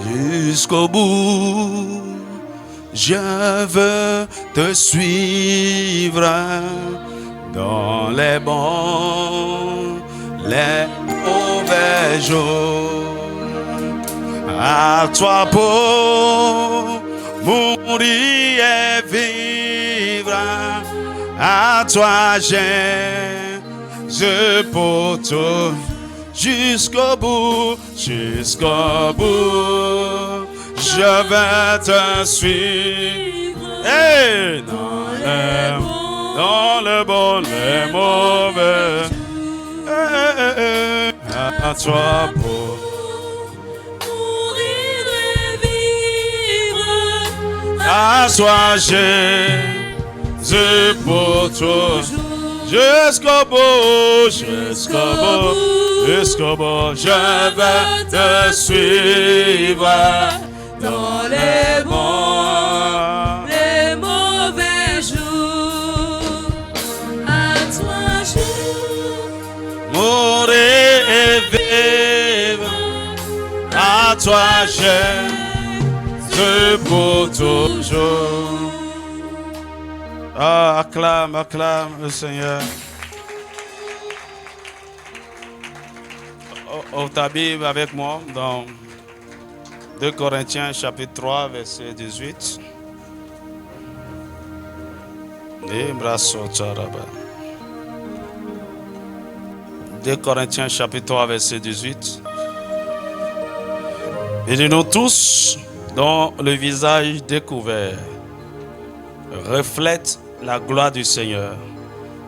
jusqu'au bout. Je veux te suivre dans les bons, les mauvais jours. À toi pour mourir et vivre, à toi je pour tout, jusqu'au bout, jusqu'au bout. Je vais te suivre, hey, dans le bon, les mauvais. À toi pour mourir et vivre, à toi Jésus pour toi, jusqu'au bout, jusqu'au bout, jusqu'au bout. Je vais te suivre dans les bons, les mauvais jours. À toi je mourir et vivre, à toi Jésus pour toujours. Ah, acclame, acclame le Seigneur. Ouvre ta Bible avec moi dans 2 Corinthiens chapitre 3 verset 18. 2 Corinthiens chapitre 3 verset 18. Et de nous tous, dont le visage découvert reflète la gloire du Seigneur,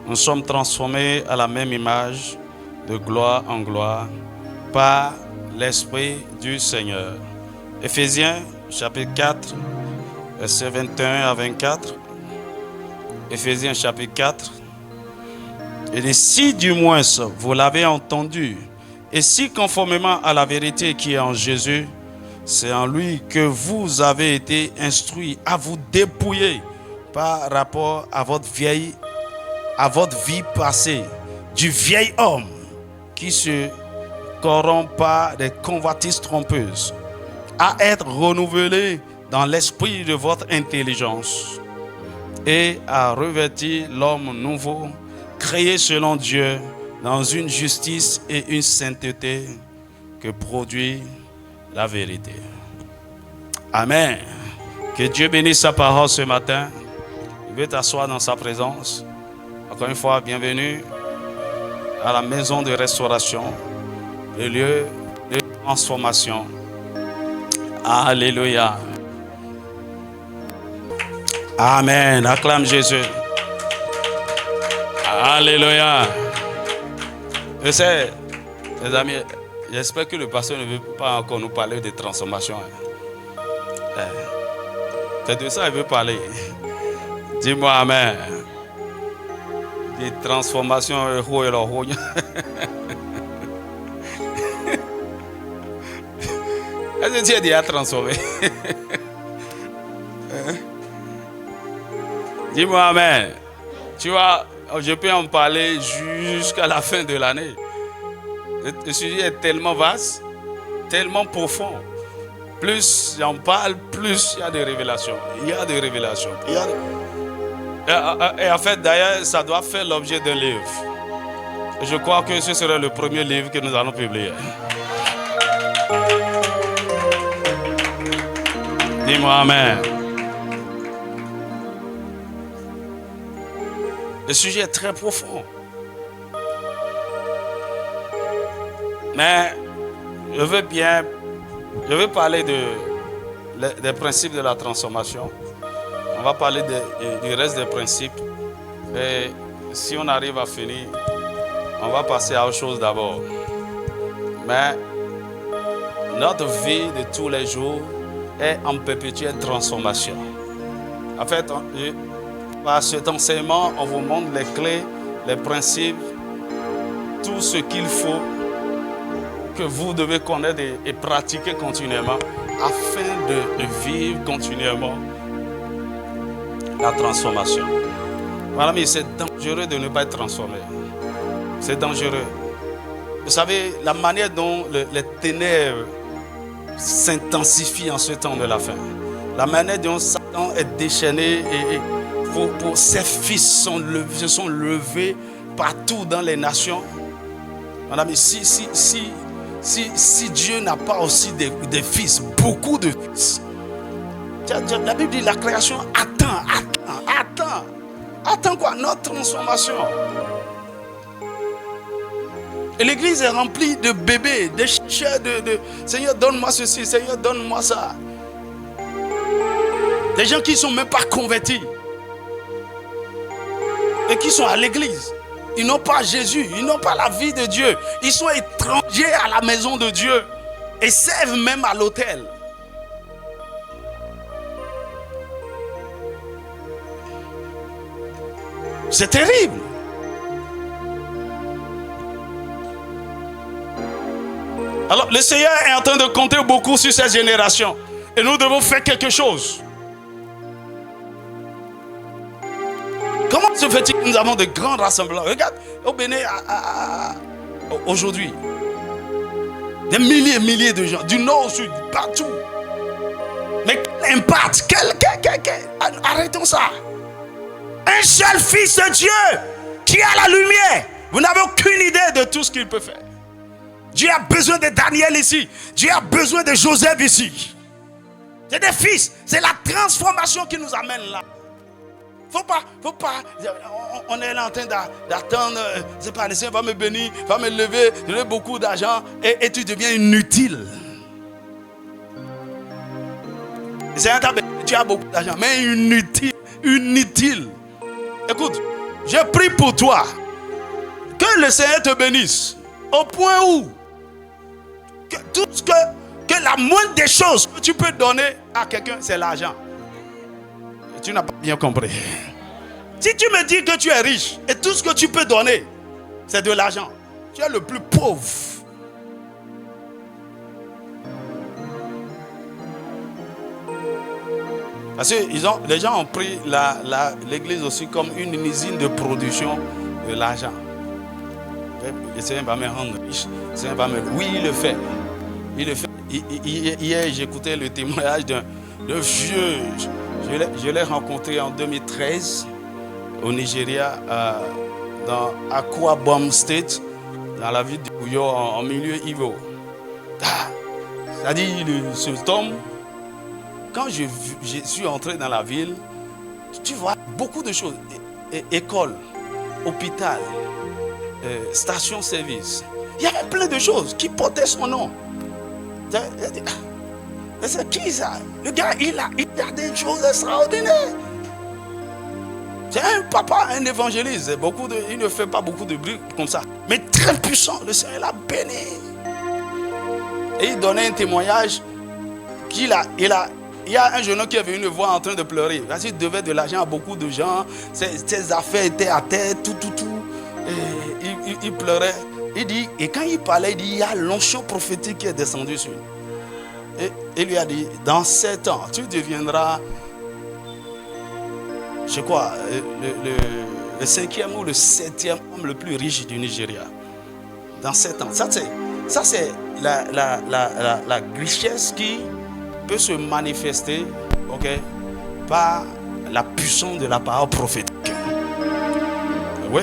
nous sommes transformés à la même image, de gloire en gloire, par l'Esprit du Seigneur. Éphésiens chapitre 4, versets 21 à 24. Éphésiens chapitre 4. Il dit, si du moins vous l'avez entendu, et si conformément à la vérité qui est en Jésus, c'est en lui que vous avez été instruits à vous dépouiller par rapport à votre vie passée, du vieil homme qui se corrompt par des convoitises trompeuses, à être renouvelé dans l'esprit de votre intelligence et à revêtir l'homme nouveau, créé selon Dieu dans une justice et une sainteté que produit la vérité. Amen. Que Dieu bénisse sa parole ce matin. Il veut t'asseoir dans sa présence. Encore une fois, bienvenue à la maison de restauration, le lieu de transformation. Alléluia. Amen. Acclame Jésus. Alléluia. Je sais, les amis, j'espère que le pasteur ne veut pas encore nous parler de transformation. C'est de ça qu'il veut parler. Dis-moi Amen. Des transformations. Est-ce que tu es déjà transformé? Dis-moi Amen. Tu vois, je peux en parler jusqu'à la fin de l'année. Le sujet est tellement vaste, tellement profond. Plus j'en parle, plus il y a des révélations. Il y a des révélations. Et en fait, d'ailleurs, ça doit faire l'objet d'un livre. Je crois que ce sera le premier livre que nous allons publier. Dis-moi Amen. Le sujet est très profond. Mais je veux parler des principes de la transformation. On va parler du reste des principes. Et si on arrive à finir, on va passer à autre chose d'abord. Mais notre vie de tous les jours est en perpétuelle transformation. En fait, par cet enseignement, on vous montre les clés, les principes, tout ce qu'il faut que vous devez connaître et pratiquer continuellement afin de vivre continuellement la transformation. Voilà, mais c'est dangereux de ne pas être transformé. C'est dangereux. Vous savez, la manière dont les ténèbres s'intensifie en ce temps de la fin. La manière dont Satan est déchaîné et pour ses fils se sont levés partout dans les nations. Mon ami, si Dieu n'a pas aussi des fils, beaucoup de fils. La Bible dit la création attend quoi? Notre transformation. Et l'église est remplie de bébés, de chercheurs de Seigneur, donne-moi ceci, Seigneur, donne-moi ça. Des gens qui ne sont même pas convertis et qui sont à l'église. Ils n'ont pas Jésus, ils n'ont pas la vie de Dieu. Ils sont étrangers à la maison de Dieu et servent même à l'autel. C'est terrible. Alors le Seigneur est en train de compter beaucoup sur cette génération. Et nous devons faire quelque chose. Comment se fait-il que nous avons de grands rassemblements? Regarde, au Bénin, aujourd'hui, des milliers et milliers de gens, du nord au sud, partout. Mais quel impact? Arrêtons ça. Un seul fils de Dieu qui a la lumière. Vous n'avez aucune idée de tout ce qu'il peut faire. Dieu a besoin de Daniel ici. Dieu a besoin de Joseph ici. C'est des fils. C'est la transformation qui nous amène là. Faut pas. On est là en train d'attendre. C'est pas, le Seigneur va me bénir, va me lever, donner beaucoup d'argent et tu deviens inutile. Le Seigneur t'a béni, tu as beaucoup d'argent, mais inutile. Écoute, je prie pour toi que le Seigneur te bénisse au point où que la moindre des choses que tu peux donner à quelqu'un, c'est l'argent. Et tu n'as pas bien compris. Si tu me dis que tu es riche et tout ce que tu peux donner, c'est de l'argent, tu es le plus pauvre. Parce que les gens ont pris l'église aussi comme une usine de production de l'argent. Le Seigneur va me rendre riche. Le Seigneur va me... Oui, il le fait. Il le fait. Hier, j'écoutais le témoignage d'un vieux. Je l'ai rencontré en 2013 au Nigeria, dans Akwa Ibom State, dans la ville de Uyo, en milieu Igbo. C'est-à-dire, cet homme, quand je suis entré dans la ville, tu vois beaucoup de choses. École, hôpital, station-service. Il y avait plein de choses qui portaient son nom. C'est qui ça? Le gars, il a des choses extraordinaires. C'est un papa, un évangéliste. Il ne fait pas beaucoup de bruit comme ça. Mais très puissant. Le Seigneur l'a béni. Et il donnait un témoignage qu'il a. Il y a un jeune homme qui est venu le voir en train de pleurer. Parce qu'il devait de l'argent à beaucoup de gens. Ses affaires étaient à terre, tout. Et il pleurait. Et quand il parlait, il dit, il y a l'onction prophétique qui est descendue sur lui. Et il lui a dit, dans 7 ans, tu deviendras, je crois, le 5e ou le 7e homme le plus riche du Nigeria. Dans 7 ans. Ça c'est la richesse qui peut se manifester, par la puissance de la parole prophétique. Oui.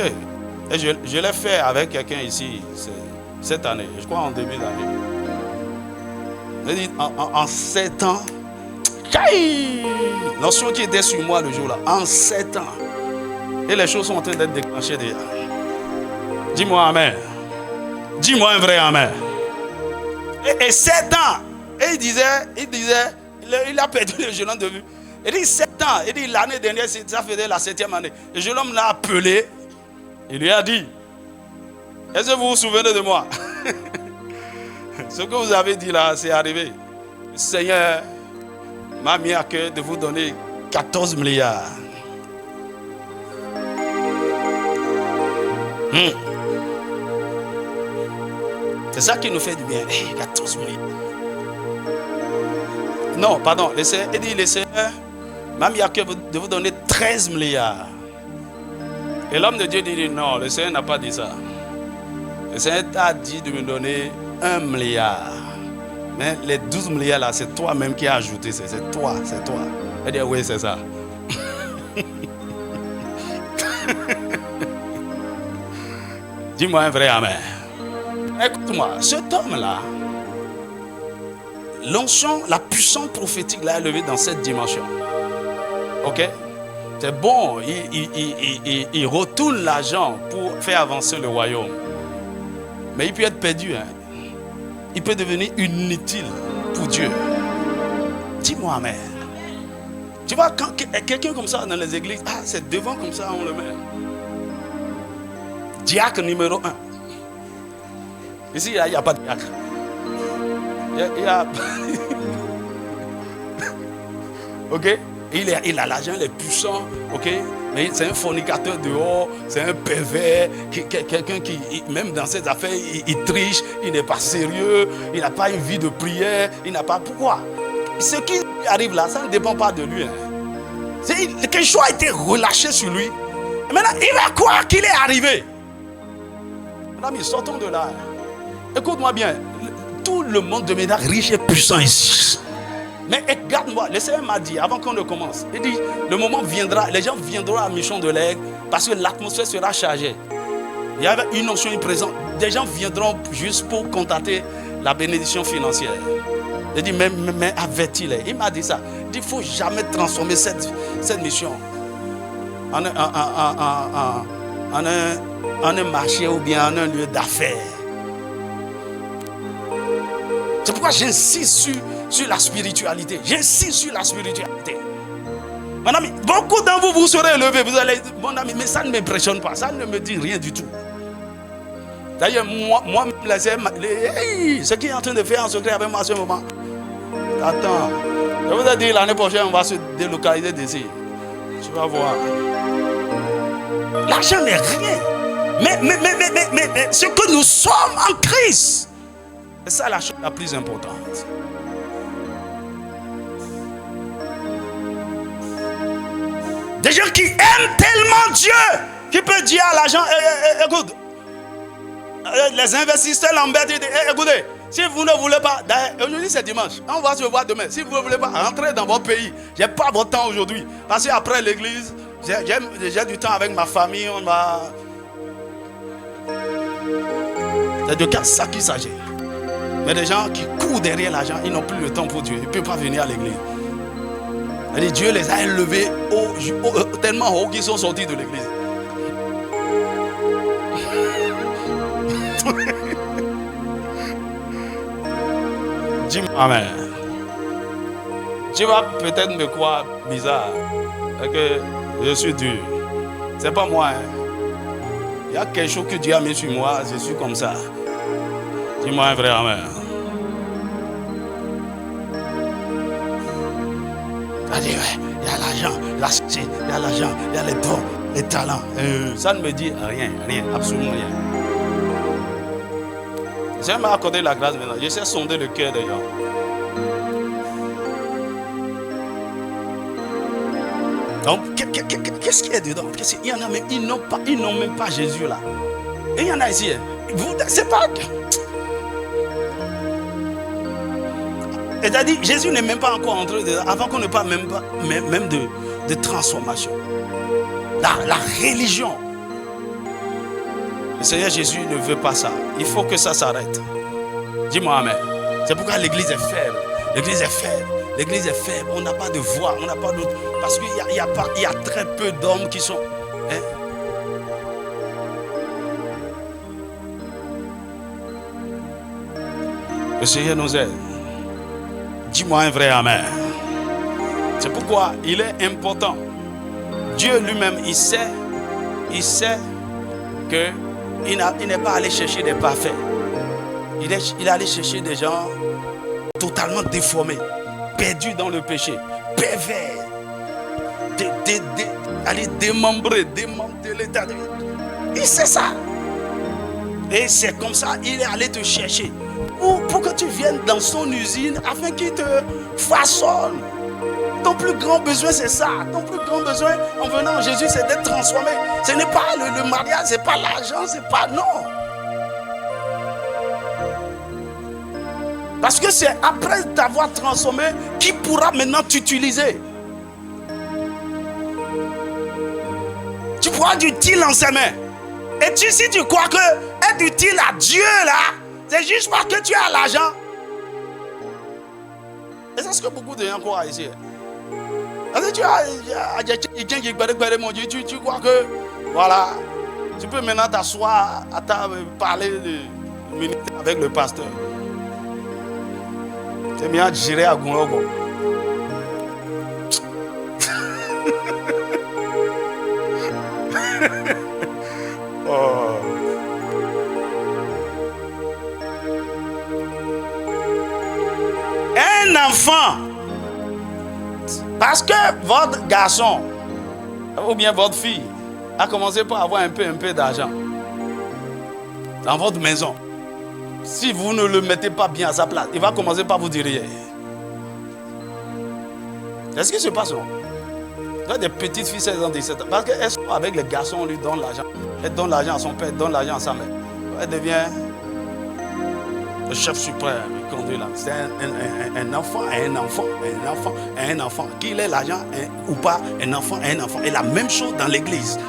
Et je l'ai fait avec quelqu'un ici cette année, je crois en début d'année. Je dis, en 7 ans, l'onction qui était sur moi le jour-là, en 7 ans, et les choses sont en train d'être déclenchées déjà. Dis-moi amen. Dis-moi un vrai amen. Et 7 ans, et il disait, il a perdu le jeune homme de vue. Il dit 7 ans, il dit l'année dernière, ça faisait la 7e année. Le jeune homme l'a appelé. Il lui a dit, est-ce que vous vous souvenez de moi? Ce que vous avez dit là, c'est arrivé. Le Seigneur m'a mis à cœur de vous donner 14 milliards. C'est ça qui nous fait du bien. 14 milliards. Non, pardon. Le Seigneur m'a mis à cœur de vous donner 13 milliards. Et l'homme de Dieu dit non, le Seigneur n'a pas dit ça. Le Seigneur t'a dit de me donner 1 milliard. Mais les 12 milliards là, c'est toi-même qui as ajouté. C'est toi, c'est toi. Elle dit, oui, c'est ça. Dis-moi un vrai amen. Écoute-moi, cet homme-là, l'onction, la puissance prophétique l'a élevé dans cette dimension. Ok? C'est bon, il retourne l'argent pour faire avancer le royaume. Mais il peut être perdu. Hein? Il peut devenir inutile pour Dieu. Dis-moi amen. Tu vois, quand quelqu'un comme ça dans les églises, c'est devant comme ça, on le met. Diacre numéro 1. Ici, il n'y a pas de diacre. Il y a... Ok? Il a l'argent, il est puissant. Ok? Mais c'est un fornicateur dehors, c'est un pervers, quelqu'un qui, même dans ses affaires, il triche, il n'est pas sérieux, il n'a pas une vie de prière, il n'a pas... Pourquoi? Ce qui arrive là, ça ne dépend pas de lui. Hein. Quelque chose a été relâché sur lui. Maintenant, il va croire qu'il est arrivé. Mes amis, sortons de là. Écoute-moi bien. Tout le monde deviendra riche et puissant ici. Mais regarde-moi, le Seigneur m'a dit, avant qu'on ne commence, il dit, le moment viendra, les gens viendront à la mission de l'aigle parce que l'atmosphère sera chargée. Il y avait une notion, une présence. Des gens viendront juste pour contacter la bénédiction financière. Il dit, mais avertis-les. Il m'a dit ça. Il dit, il ne faut jamais transformer cette mission en un marché ou bien en un lieu d'affaires. C'est pourquoi j'insiste sur la spiritualité. J'insiste sur la spiritualité. Mon ami, beaucoup d'entre vous serez élevés. Vous allez dire, mon ami, mais ça ne m'impressionne pas. Ça ne me dit rien du tout. D'ailleurs, moi ce qui est en train de faire en secret avec moi à ce moment. Attends, je vous ai dit l'année prochaine, on va se délocaliser d'ici. Tu vas voir. L'argent n'est rien. Mais ce que nous sommes en Christ, c'est ça la chose la plus importante. Des gens qui aiment tellement Dieu, qui peuvent dire à l'argent, écoute, les investisseurs l'embêtent, écoutez, si vous ne voulez pas, aujourd'hui c'est dimanche, on va se voir demain. Si vous ne voulez pas rentrer dans votre pays, je n'ai pas votre temps aujourd'hui. Parce qu'après l'église, j'ai du temps avec ma famille, on va... C'est de ça qu'il s'agit. Mais des gens qui courent derrière l'argent, ils n'ont plus le temps pour Dieu. Ils ne peuvent pas venir à l'église. Et Dieu les a élevés tellement haut qu'ils sont sortis de l'église. Dis-moi amen. Tu vas peut-être me croire bizarre que je suis dur. C'est pas moi. Il y a quelque chose que Dieu a mis sur moi, je suis comme ça. Dis-moi un vrai amen. Il y a l'argent, la société, il y a l'argent, il y a les dons, les talents. Ça ne me dit rien, absolument rien. J'aime accorder la grâce maintenant. Je sais sonder le cœur des gens. Donc, qu'est-ce qu'il y a dedans? Il y en a même, ils n'ont même pas Jésus là. Et il y en a ici. C'est pas... C'est-à-dire, Jésus n'est même pas encore entré dedans avant qu'on ne parle même de transformation. La religion. Le Seigneur Jésus ne veut pas ça. Il faut que ça s'arrête. Dis-moi amen. C'est pourquoi l'église est faible. L'église est faible. L'église est faible. On n'a pas de voix. On n'a pas de... Parce qu'il y a très peu d'hommes qui sont... Hein? Le Seigneur nous aide. Dis-moi un vrai amen. C'est pourquoi il est important. Dieu lui-même, il sait qu'il n'est pas allé chercher des parfaits. Il est allé chercher des gens totalement déformés, perdus dans le péché, pervers, aller démembrer, démanteler. Il sait ça. Et c'est comme ça, il est allé te chercher. Pour que tu viennes dans son usine afin qu'il te façonne. Ton plus grand besoin, c'est ça. Ton plus grand besoin en venant en Jésus, c'est d'être transformé. Ce n'est pas le mariage, ce n'est pas l'argent, c'est pas... Non. Parce que c'est après t'avoir transformé qu'il pourra maintenant t'utiliser. Tu pourras être utile en ses mains. Et si tu crois que être utile à Dieu là, c'est juste parce que tu as l'argent. Et c'est ce que beaucoup de gens croient ici. Parce que tu crois que voilà, tu peux maintenant t'asseoir à parler de ministère avec le pasteur. C'est bien de gérer à Gongogo. Oh. Un enfant, parce que votre garçon ou bien votre fille a commencé par avoir un peu d'argent dans votre maison, si vous ne le mettez pas bien à sa place, il va commencer par vous dire rien. C'est ce qui se passe, non? Il y a des petites filles 16 ans, 17 ans, parce qu'elles sont avec les garçons, on lui donne l'argent. Elle donne l'argent à son père, elle donne l'argent à sa mère. Elle devient le chef suprême. C'est un enfant à un enfant, un enfant à un enfant. Qu'il ait l'argent ou pas, un enfant à un enfant. Et la même chose dans l'église.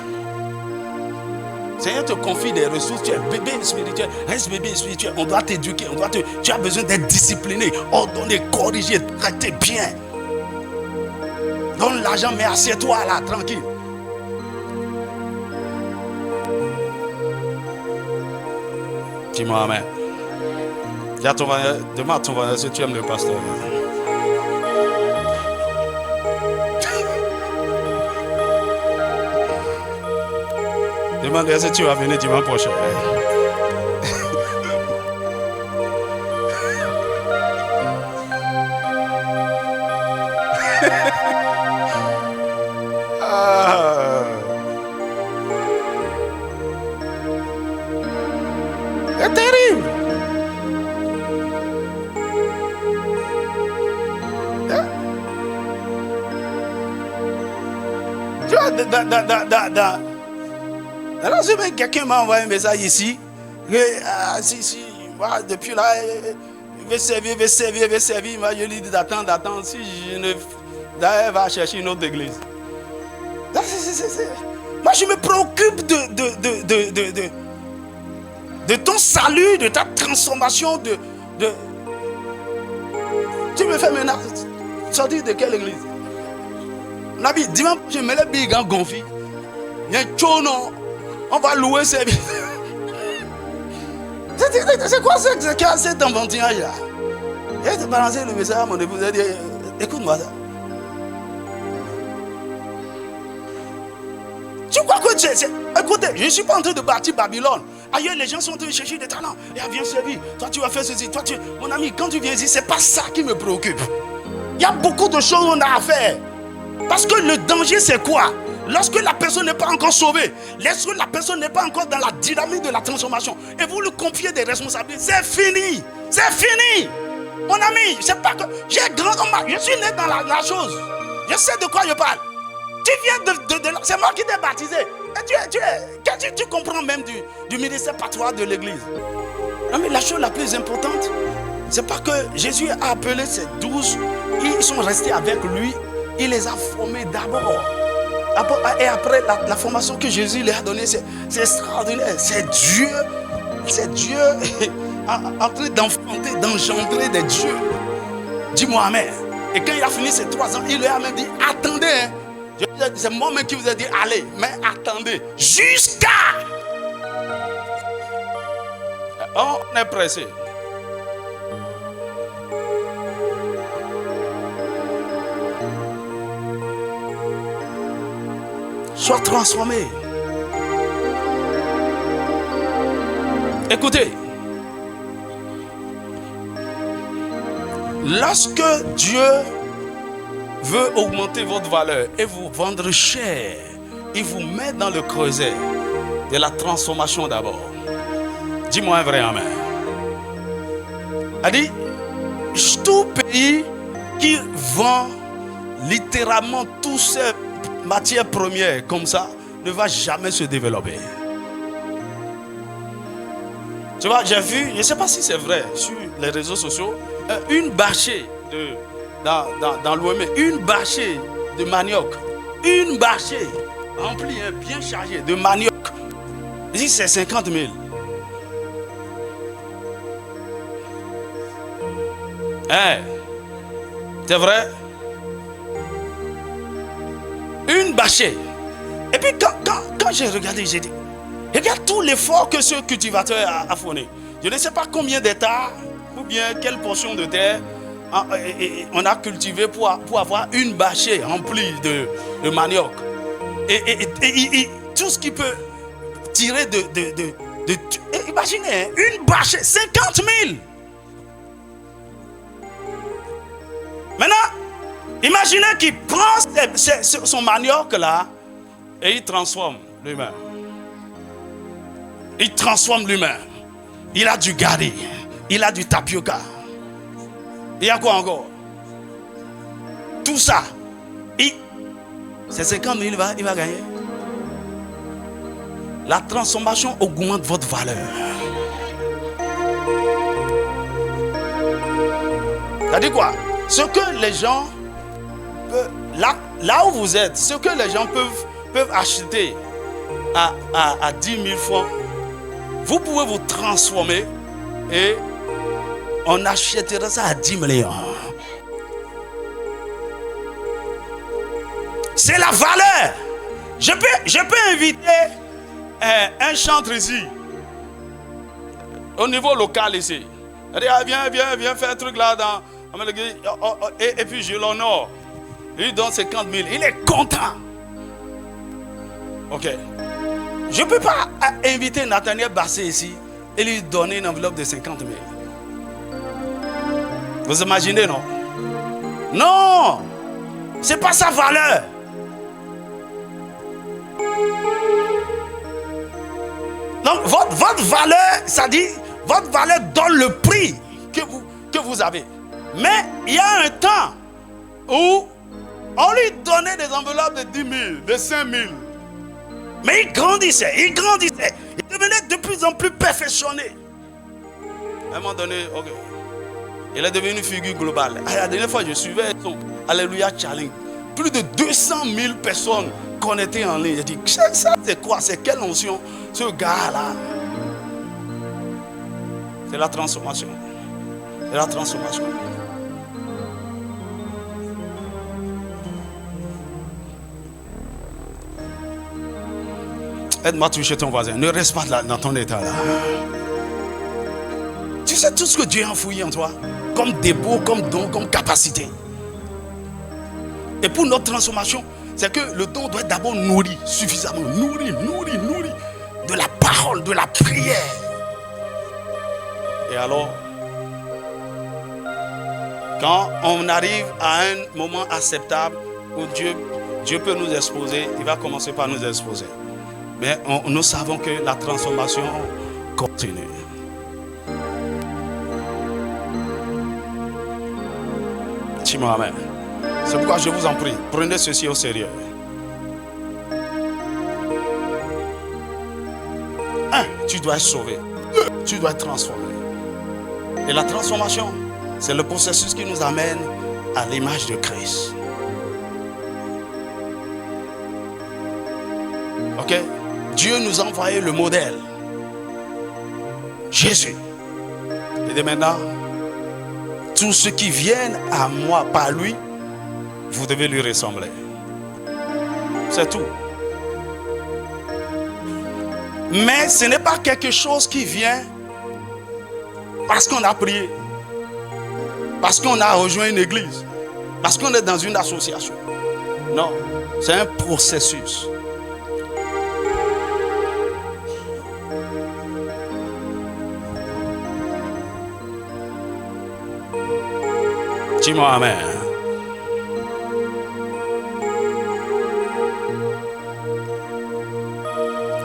Seigneur te confie des ressources, tu es bébé spirituel, reste bébé spirituel, on doit t'éduquer, tu as besoin d'être discipliné, ordonné, corrigé, traité bien. Donne l'argent, mais assieds-toi là, tranquille. Dis-moi amen. Demande à ton voisin si tu aimes le pasteur. Demande si tu vas venir dimanche prochain. C'est terrible. Tu vois, alors, quelqu'un m'a envoyé un message ici. Voilà, depuis là, il veut servir. Moi, je lui dis d'attendre. Si je ne. D'ailleurs, va chercher une autre église. Moi, je me préoccupe de ton salut, de ta transformation. Tu me fais maintenant sortir de quelle église? Nabi, dimanche, je me lève big en gonfi. Il y a un chono. On va louer ces vies. C'est quoi cet enfantillage là? Et de balancer le message à mon épouse, elle dit, écoute-moi ça. Tu crois que écoutez, je ne suis pas en train de bâtir Babylone. Ailleurs, les gens sont en train de chercher des talents. Et viens servir. Toi, tu vas faire ceci. Toi, mon ami, quand tu viens ici, ce n'est pas ça qui me préoccupe. Il y a beaucoup de choses qu'on a à faire. Parce que le danger, c'est quoi? Lorsque la personne n'est pas encore sauvée, lorsque la personne n'est pas encore dans la dynamique de la transformation, et vous lui confiez des responsabilités, c'est fini. C'est fini. Mon ami, c'est pas que je suis né dans la chose. Je sais de quoi je parle. Tu viens c'est moi qui t'ai baptisé. Et tu comprends même du ministère pastoral de l'église. Non, mais la chose la plus importante, c'est pas que Jésus a appelé ces 12, ils sont restés avec lui, il les a formés d'abord. Et après la formation que Jésus leur a donnée, c'est extraordinaire. C'est Dieu en train d'engendrer des dieux. Dis-moi amen. Et quand il a fini ses 3 ans, il leur a même dit, attendez. C'est moi-même qui vous ai dit, allez, mais attendez. Jusqu'à... On est pressé. Sois transformé. Écoutez, lorsque Dieu veut augmenter votre valeur et vous vendre cher, il vous met dans le creuset de la transformation d'abord. Dis-moi un vrai amen. Elle dit, tout pays qui vend littéralement tous ces matières premières comme ça ne va jamais se développer. Tu vois, j'ai vu, je ne sais pas si c'est vrai, sur les réseaux sociaux, une bâchée dans l'OM, une bâchée de manioc, une bâchée remplie, hein, bien chargée de manioc. Ici, c'est 50 000. Hein? C'est vrai? Une bâchée. Et puis quand j'ai regardé, j'ai dit, regarde tout l'effort que ce cultivateur a fourni. Je ne sais pas combien d'hectares ou bien quelle portion de terre on a cultivé pour avoir une bâchée remplie de manioc. Et tout ce qui peut tirer imaginez, une bâchée, 50 000. Maintenant, imaginez qu'il prend son manioc là et il transforme lui-même. Il transforme lui-même. Il a du gari, il a du tapioca. Il y a quoi encore? Tout ça. C'est 50 000, il va gagner. La transformation augmente votre valeur. Ça dit quoi? Ce que les gens peuvent, là où vous êtes, ce que les gens peuvent acheter à 10 000 francs, vous pouvez vous transformer et on achètera ça à 10 millions. C'est la valeur. Je peux inviter un chantre ici, au niveau local ici. Viens faire un truc là et puis je l'honore. Il donne 50 000. Il est content. Ok. Je ne peux pas inviter Nathaniel Bassé ici et lui donner une enveloppe de 50 000. Vous imaginez, non? Non! Ce n'est pas sa valeur. Donc, votre valeur, ça dit, votre valeur donne le prix que vous avez. Mais il y a un temps où on lui donnait des enveloppes de 10 000, de 5 000. Mais il grandissait. Il devenait de plus en plus perfectionné. À un moment donné, ok, il est devenu une figure globale. La dernière fois, je suivais son Alléluia Challenge. Plus de 200 000 personnes connectées en ligne. J'ai dit, ça c'est quoi? C'est quelle notion? Ce gars-là. C'est la transformation. C'est la transformation. Aide-moi à toucher ton voisin. Ne reste pas dans ton état là. Tu sais tout ce que Dieu a enfoui en toi, comme dépôt, comme don, comme capacité. Et pour notre transformation, c'est que le don doit être d'abord nourri, suffisamment nourri. De la parole, de la prière. Et alors, quand on arrive à un moment acceptable où Dieu peut nous exposer, il va commencer par nous exposer. Mais nous savons que la transformation continue. Dis-moi amen. C'est pourquoi je vous en prie, prenez ceci au sérieux. 1, tu dois être sauvé. 2, tu dois être transformé. Et la transformation, c'est le processus qui nous amène à l'image de Christ. Ok? Dieu nous a envoyé le modèle. Jésus. Et de maintenant, tous ceux qui viennent à moi par lui, vous devez lui ressembler. C'est tout. Mais ce n'est pas quelque chose qui vient parce qu'on a prié, parce qu'on a rejoint une église, parce qu'on est dans une association. Non, c'est un processus. Dis-moi amen.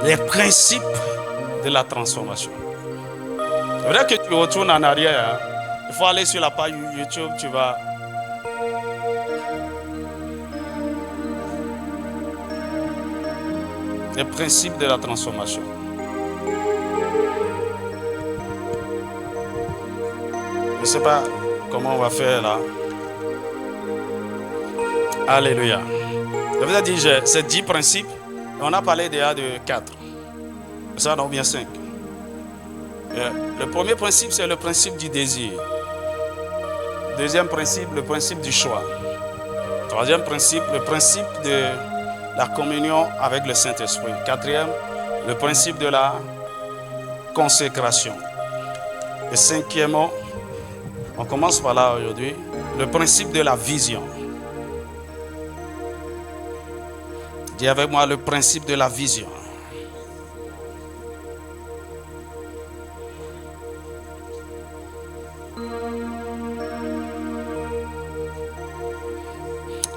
Les principes de la transformation. C'est vrai que tu retournes en arrière. Hein? Il faut aller sur la page YouTube, tu vas. Les principes de la transformation. Je ne sais pas comment on va faire là. Alléluia. Je vous ai dit, c'est 10 principes. On a parlé déjà de 4. Ça en bien 5. Le premier principe, c'est le principe du désir. Deuxième principe, le principe du choix. Troisième principe, le principe de la communion avec le Saint-Esprit. Quatrième, le principe de la consécration. Et cinquièmement, on commence par là aujourd'hui, le principe de la vision. Dis avec moi le principe de la vision.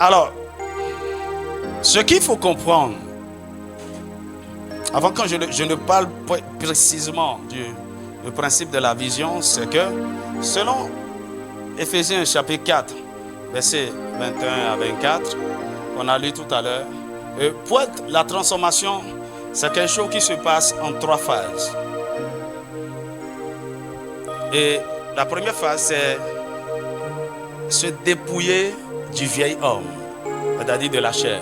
Alors, ce qu'il faut comprendre, avant que je ne parle précisément du principe de la vision, c'est que selon Éphésiens chapitre 4, versets 21 à 24, qu'on a lu tout à l'heure, pour être la transformation, c'est quelque chose qui se passe en 3 phases. Et la première phase, c'est se dépouiller du vieil homme, c'est-à-dire de la chair.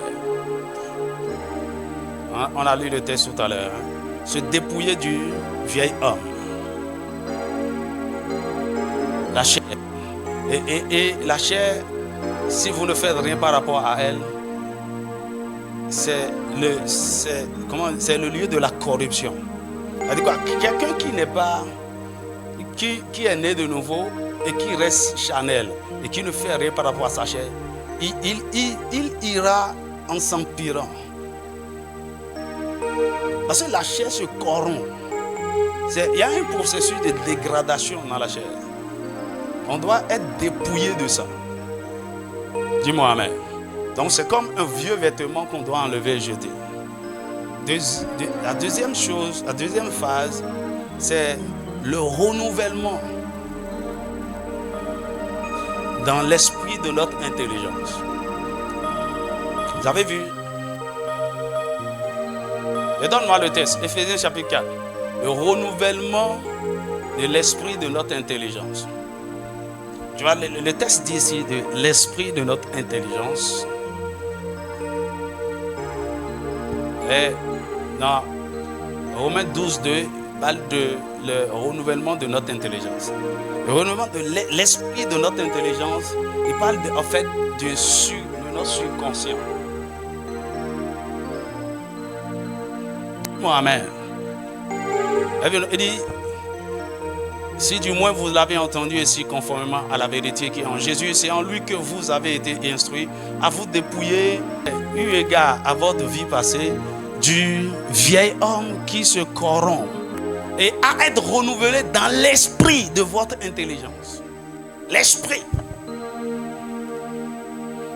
On a lu le texte tout à l'heure. Se dépouiller du vieil homme. La chair. Et la chair, si vous ne faites rien par rapport à elle, c'est le lieu de la corruption. C'est-à-dire quoi? Quelqu'un qui n'est pas, qui est né de nouveau et qui reste charnel et qui ne fait rien par rapport à sa chair, il ira en s'empirant. Parce que la chair se corrompt. Il y a un processus de dégradation dans la chair. On doit être dépouillé de ça. Dis-moi amen. Donc c'est comme un vieux vêtement qu'on doit enlever et jeter. La deuxième chose, la deuxième phase, c'est le renouvellement dans l'esprit de notre intelligence. Vous avez vu? Et donne-moi le texte, Éphésiens chapitre 4. Le renouvellement de l'esprit de notre intelligence. Tu vois, le texte dit ici de l'esprit de notre intelligence. Et dans Romains 12, 2, il parle de le renouvellement de notre intelligence. Le renouvellement de l'esprit de notre intelligence, il parle en fait de notre subconscient. Amen. Il dit, si du moins vous l'avez entendu ici conformément à la vérité qui est en Jésus, c'est en lui que vous avez été instruits à vous dépouiller, eu égard à votre vie passée, du vieil homme qui se corrompt et à être renouvelé dans l'esprit de votre intelligence. L'esprit.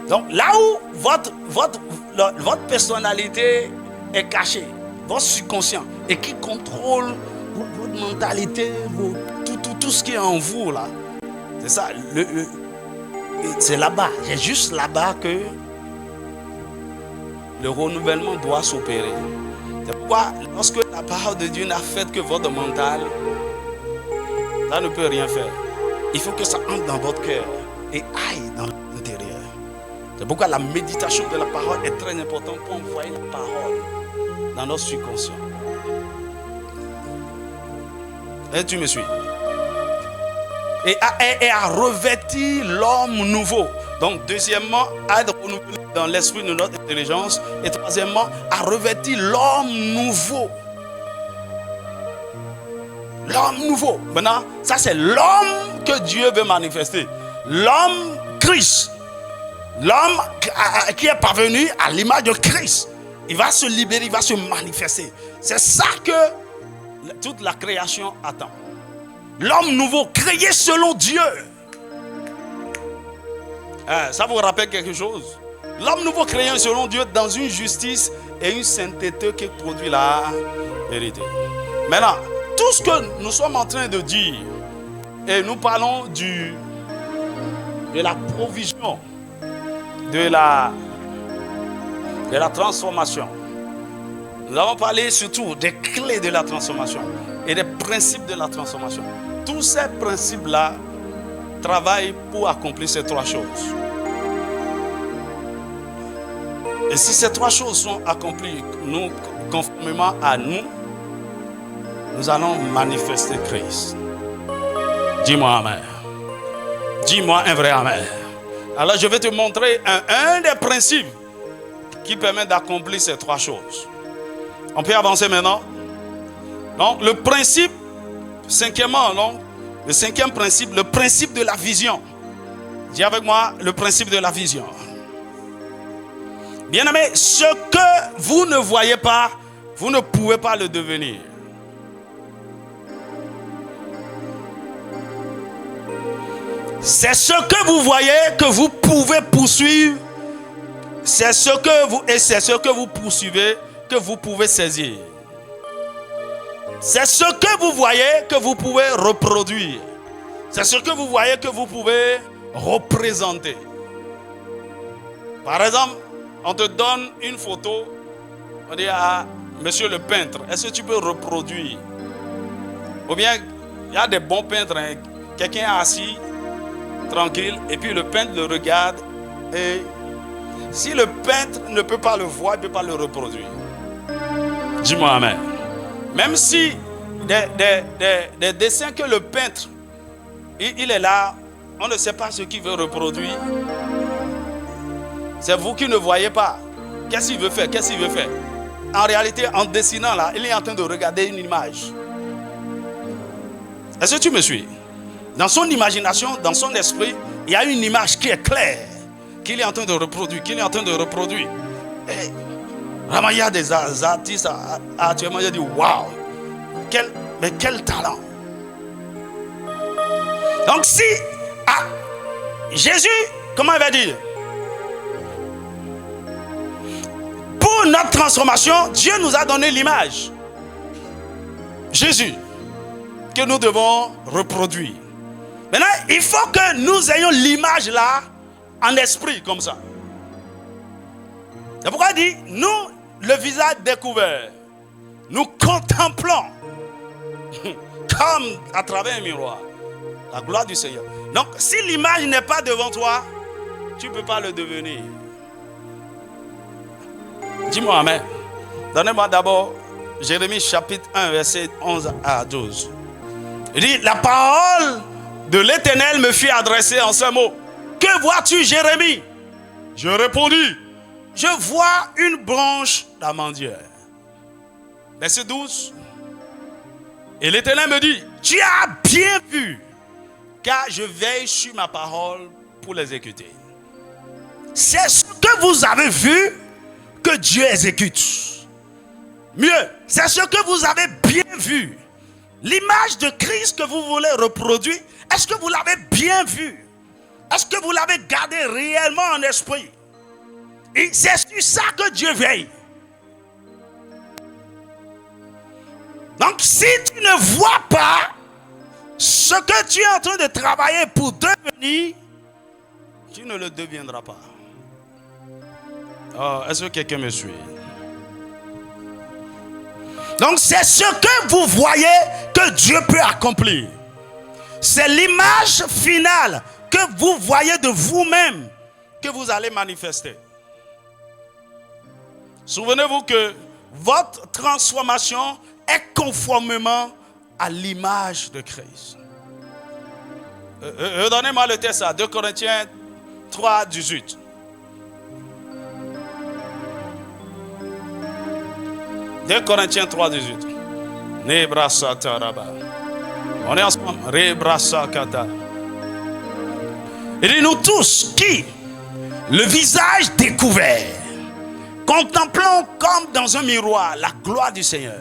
Donc là où votre personnalité est cachée, votre subconscient, et qui contrôle votre mentalité, tout ce qui est en vous là. C'est ça, c'est là-bas, c'est juste là-bas que le renouvellement doit s'opérer. C'est pourquoi lorsque la parole de Dieu n'a fait que votre mental, ça ne peut rien faire. Il faut que ça entre dans votre cœur et aille dans l'intérieur. C'est pourquoi la méditation de la parole est très importante pour envoyer la parole dans notre subconscient. Et tu me suis? Et à revêtir l'homme nouveau. Donc deuxièmement, à être renouvelé dans l'esprit de notre intelligence. Et troisièmement, à revêtir l'homme nouveau. L'homme nouveau. Maintenant, ça c'est l'homme que Dieu veut manifester. L'homme Christ. L'homme qui est parvenu à l'image de Christ. Il va se libérer, il va se manifester. C'est ça que toute la création attend. L'homme nouveau, créé selon Dieu. Ça vous rappelle quelque chose? L'homme nouveau créé selon Dieu dans une justice et une sainteté qui produit la vérité. Maintenant, tout ce que nous sommes en train de dire, et nous parlons de la provision, de la transformation. Nous avons parlé surtout des clés de la transformation et des principes de la transformation. Tous ces principes-là travaille pour accomplir ces trois choses. Et si ces trois choses sont accomplies, nous, conformément à nous, nous allons manifester Christ. Dis-moi amen. Dis-moi un vrai amen. Alors je vais te montrer un des principes qui permet d'accomplir ces trois choses. On peut avancer maintenant. Donc le principe, cinquièmement, donc, le cinquième principe, le principe de la vision. Dis avec moi le principe de la vision. Bien-aimés, ce que vous ne voyez pas, vous ne pouvez pas le devenir. C'est ce que vous voyez que vous pouvez poursuivre. C'est ce que vous poursuivez que vous pouvez saisir. C'est ce que vous voyez que vous pouvez reproduire. C'est ce que vous voyez que vous pouvez représenter. Par exemple, on te donne une photo, on dit à monsieur le peintre, est-ce que tu peux reproduire? Ou bien, il y a des bons peintres, hein, quelqu'un est assis, tranquille, et puis le peintre le regarde, et si le peintre ne peut pas le voir, il ne peut pas le reproduire. Dis-moi amen. Même si des dessins que le peintre, il est là, on ne sait pas ce qu'il veut reproduire. C'est vous qui ne voyez pas. Qu'est-ce qu'il veut faire? Qu'est-ce qu'il veut faire? En réalité, en dessinant là, il est en train de regarder une image. Est-ce que tu me suis? Dans son imagination, dans son esprit, il y a une image qui est claire, qu'il est en train de reproduire, Et vraiment, il y a des artistes actuellement, ils disent waouh, quel talent. Donc si Jésus, comment il va dire? Pour notre transformation, Dieu nous a donné l'image. Jésus, que nous devons reproduire. Maintenant, il faut que nous ayons l'image là, en esprit, comme ça. C'est pourquoi il dit, nous, le visage découvert, nous contemplons, comme à travers un miroir, la gloire du Seigneur. Donc, si l'image n'est pas devant toi, tu ne peux pas le devenir. Dis-moi amen. Donnez-moi d'abord Jérémie chapitre 1, verset 11 à 12. Il dit, la parole de l'Éternel me fut adressée en ce mot. Que vois-tu, Jérémie? Je répondis, je vois une branche d'amandier. Verset 12. Et l'Éternel me dit, tu as bien vu, car je veille sur ma parole pour l'exécuter. C'est ce que vous avez vu que Dieu exécute. Mieux, c'est ce que vous avez bien vu. L'image de Christ que vous voulez reproduire, est-ce que vous l'avez bien vu? Est-ce que vous l'avez gardé réellement en esprit? Et c'est sur ça que Dieu veille. Donc si tu ne vois pas ce que tu es en train de travailler pour devenir, tu ne le deviendras pas. Oh, est-ce que quelqu'un me suit? Donc c'est ce que vous voyez que Dieu peut accomplir. C'est l'image finale que vous voyez de vous-même que vous allez manifester. Souvenez-vous que votre transformation est conformément à l'image de Christ. Donnez-moi le texte à 2 Corinthiens 3, 18. Deux Corinthiens 3, 18. On est ensemble. Il dit, nous tous qui, le visage découvert, contemplons comme dans un miroir la gloire du Seigneur,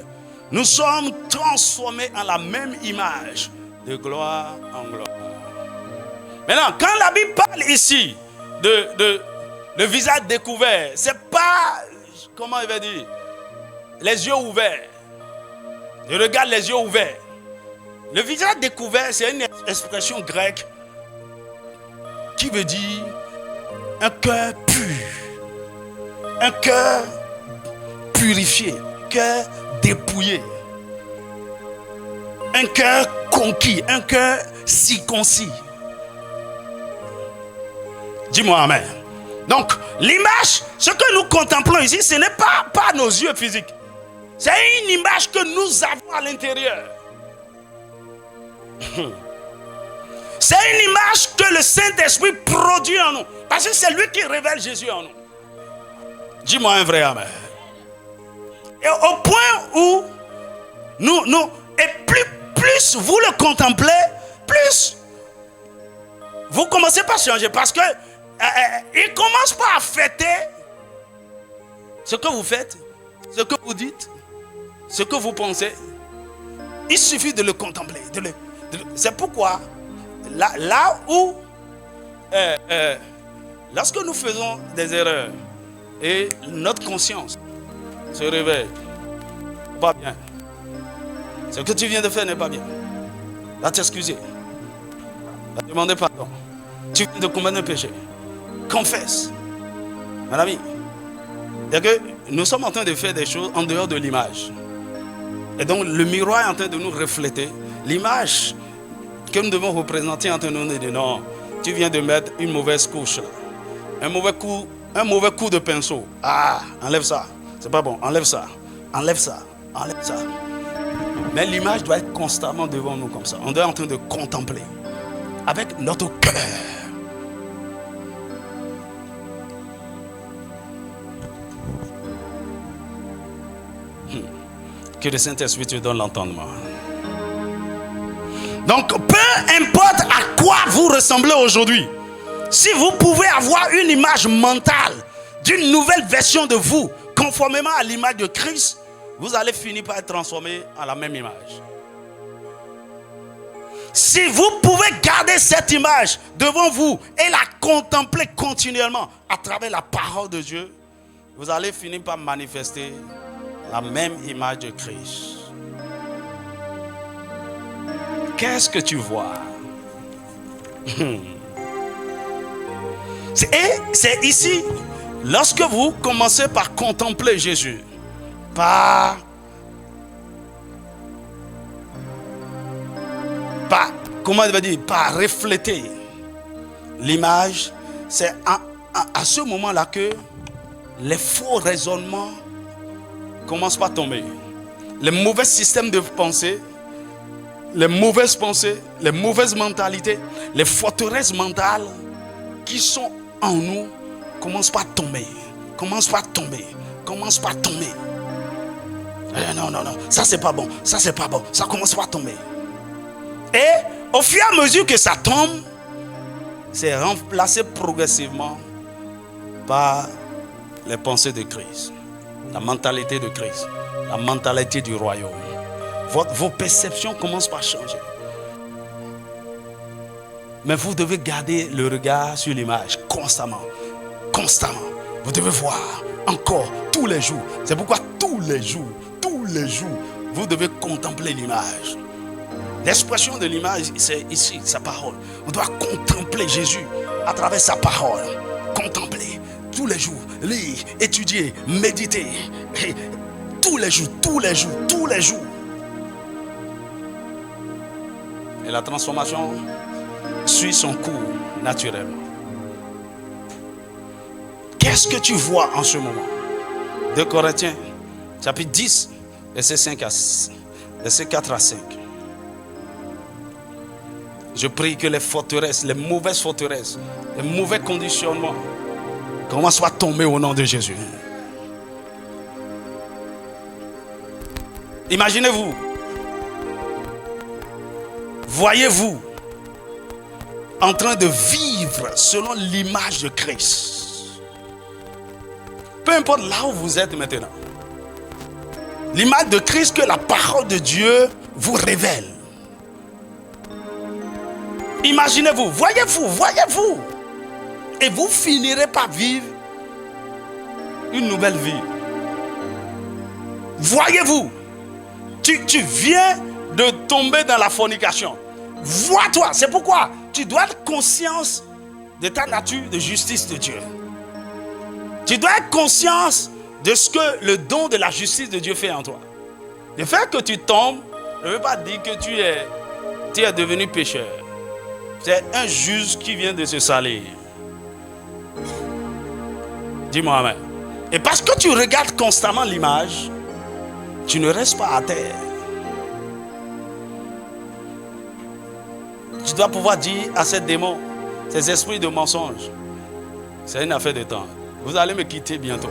nous sommes transformés en la même image, de gloire en gloire. Maintenant, quand la Bible parle ici de visage découvert, c'est pas, comment il va dire, les yeux ouverts. Je regarde les yeux ouverts. Le visage découvert, c'est une expression grecque qui veut dire un cœur pur, un cœur purifié, un cœur dépouillé, un cœur conquis, un cœur circoncis. Dis-moi amen. Donc, l'image, ce que nous contemplons ici, ce n'est pas nos yeux physiques. C'est une image que nous avons à l'intérieur. C'est une image que le Saint-Esprit produit en nous. Parce que c'est lui qui révèle Jésus en nous. Dis-moi un vrai amen. Et au point où et plus vous le contemplez, plus vous commencez par changer. Parce que il ne commence pas à fêter ce que vous faites, ce que vous dites, ce que vous pensez. Il suffit de le contempler. C'est pourquoi, là où, lorsque nous faisons des erreurs et notre conscience se réveille, pas bien. Ce que tu viens de faire n'est pas bien. Va t'excuser. Va demander pardon. Tu viens de commettre un péché. Confesse. Mon ami, c'est que nous sommes en train de faire des choses en dehors de l'image. Et donc le miroir est en train de nous refléter. L'image que nous devons représenter en train de nous dire non, tu viens de mettre une mauvaise couche là. Un mauvais coup de pinceau. Ah, enlève ça. C'est pas bon. Enlève ça. Enlève ça. Enlève ça. Mais l'image doit être constamment devant nous comme ça. On doit être en train de contempler avec notre cœur. Que le Saint-Esprit te donne l'entendement. Donc, peu importe à quoi vous ressemblez aujourd'hui, si vous pouvez avoir une image mentale d'une nouvelle version de vous, conformément à l'image de Christ, vous allez finir par être transformé en la même image. Si vous pouvez garder cette image devant vous et la contempler continuellement à travers la parole de Dieu, vous allez finir par manifester la même image de Christ. Qu'est-ce que tu vois? C'est ici, lorsque vous commencez par contempler Jésus, par refléter l'image, c'est à ce moment-là que les faux raisonnements commencent par tomber. Les mauvais systèmes de pensée, les mauvaises pensées, les mauvaises mentalités, les forteresses mentales qui sont en nous commencent par tomber. Commencent par tomber. Commencent par tomber. Non, ça c'est pas bon. Ça c'est pas bon. Ça commence par tomber. Et au fur et à mesure que ça tombe, c'est remplacé progressivement par les pensées de Christ. La mentalité de Christ. La mentalité du royaume. Vos perceptions commencent par changer. Mais vous devez garder le regard sur l'image constamment. Constamment. Vous devez voir encore tous les jours. C'est pourquoi tous les jours, vous devez contempler l'image. L'expression de l'image, c'est ici, sa parole. On doit contempler Jésus à travers sa parole. Contempler tous les jours, lire, étudier, méditer. Et tous les jours. Et la transformation suit son cours naturellement. Qu'est-ce que tu vois en ce moment? 2 Corinthiens, chapitre 10, verset 4 à 5. Je prie que les forteresses, les mauvaises forteresses, les mauvais conditionnements commencent à tomber au nom de Jésus. Imaginez-vous, voyez-vous en train de vivre selon l'image de Christ. Peu importe là où vous êtes maintenant. L'image de Christ que la parole de Dieu vous révèle. Imaginez-vous, voyez-vous. Et vous finirez par vivre une nouvelle vie. Voyez-vous, tu viens de tomber dans la fornication. Vois-toi, c'est pourquoi tu dois être conscience de ta nature de justice de Dieu. Tu dois être conscience de ce que le don de la justice de Dieu fait en toi. Le fait que tu tombes ne veut pas dire que tu es devenu pécheur. C'est un juge qui vient de se salir. Dis-moi amen. Et parce que tu regardes constamment l'image, tu ne restes pas à terre. Tu dois pouvoir dire à ces démons, ces esprits de mensonge, c'est une affaire de temps. Vous allez me quitter bientôt.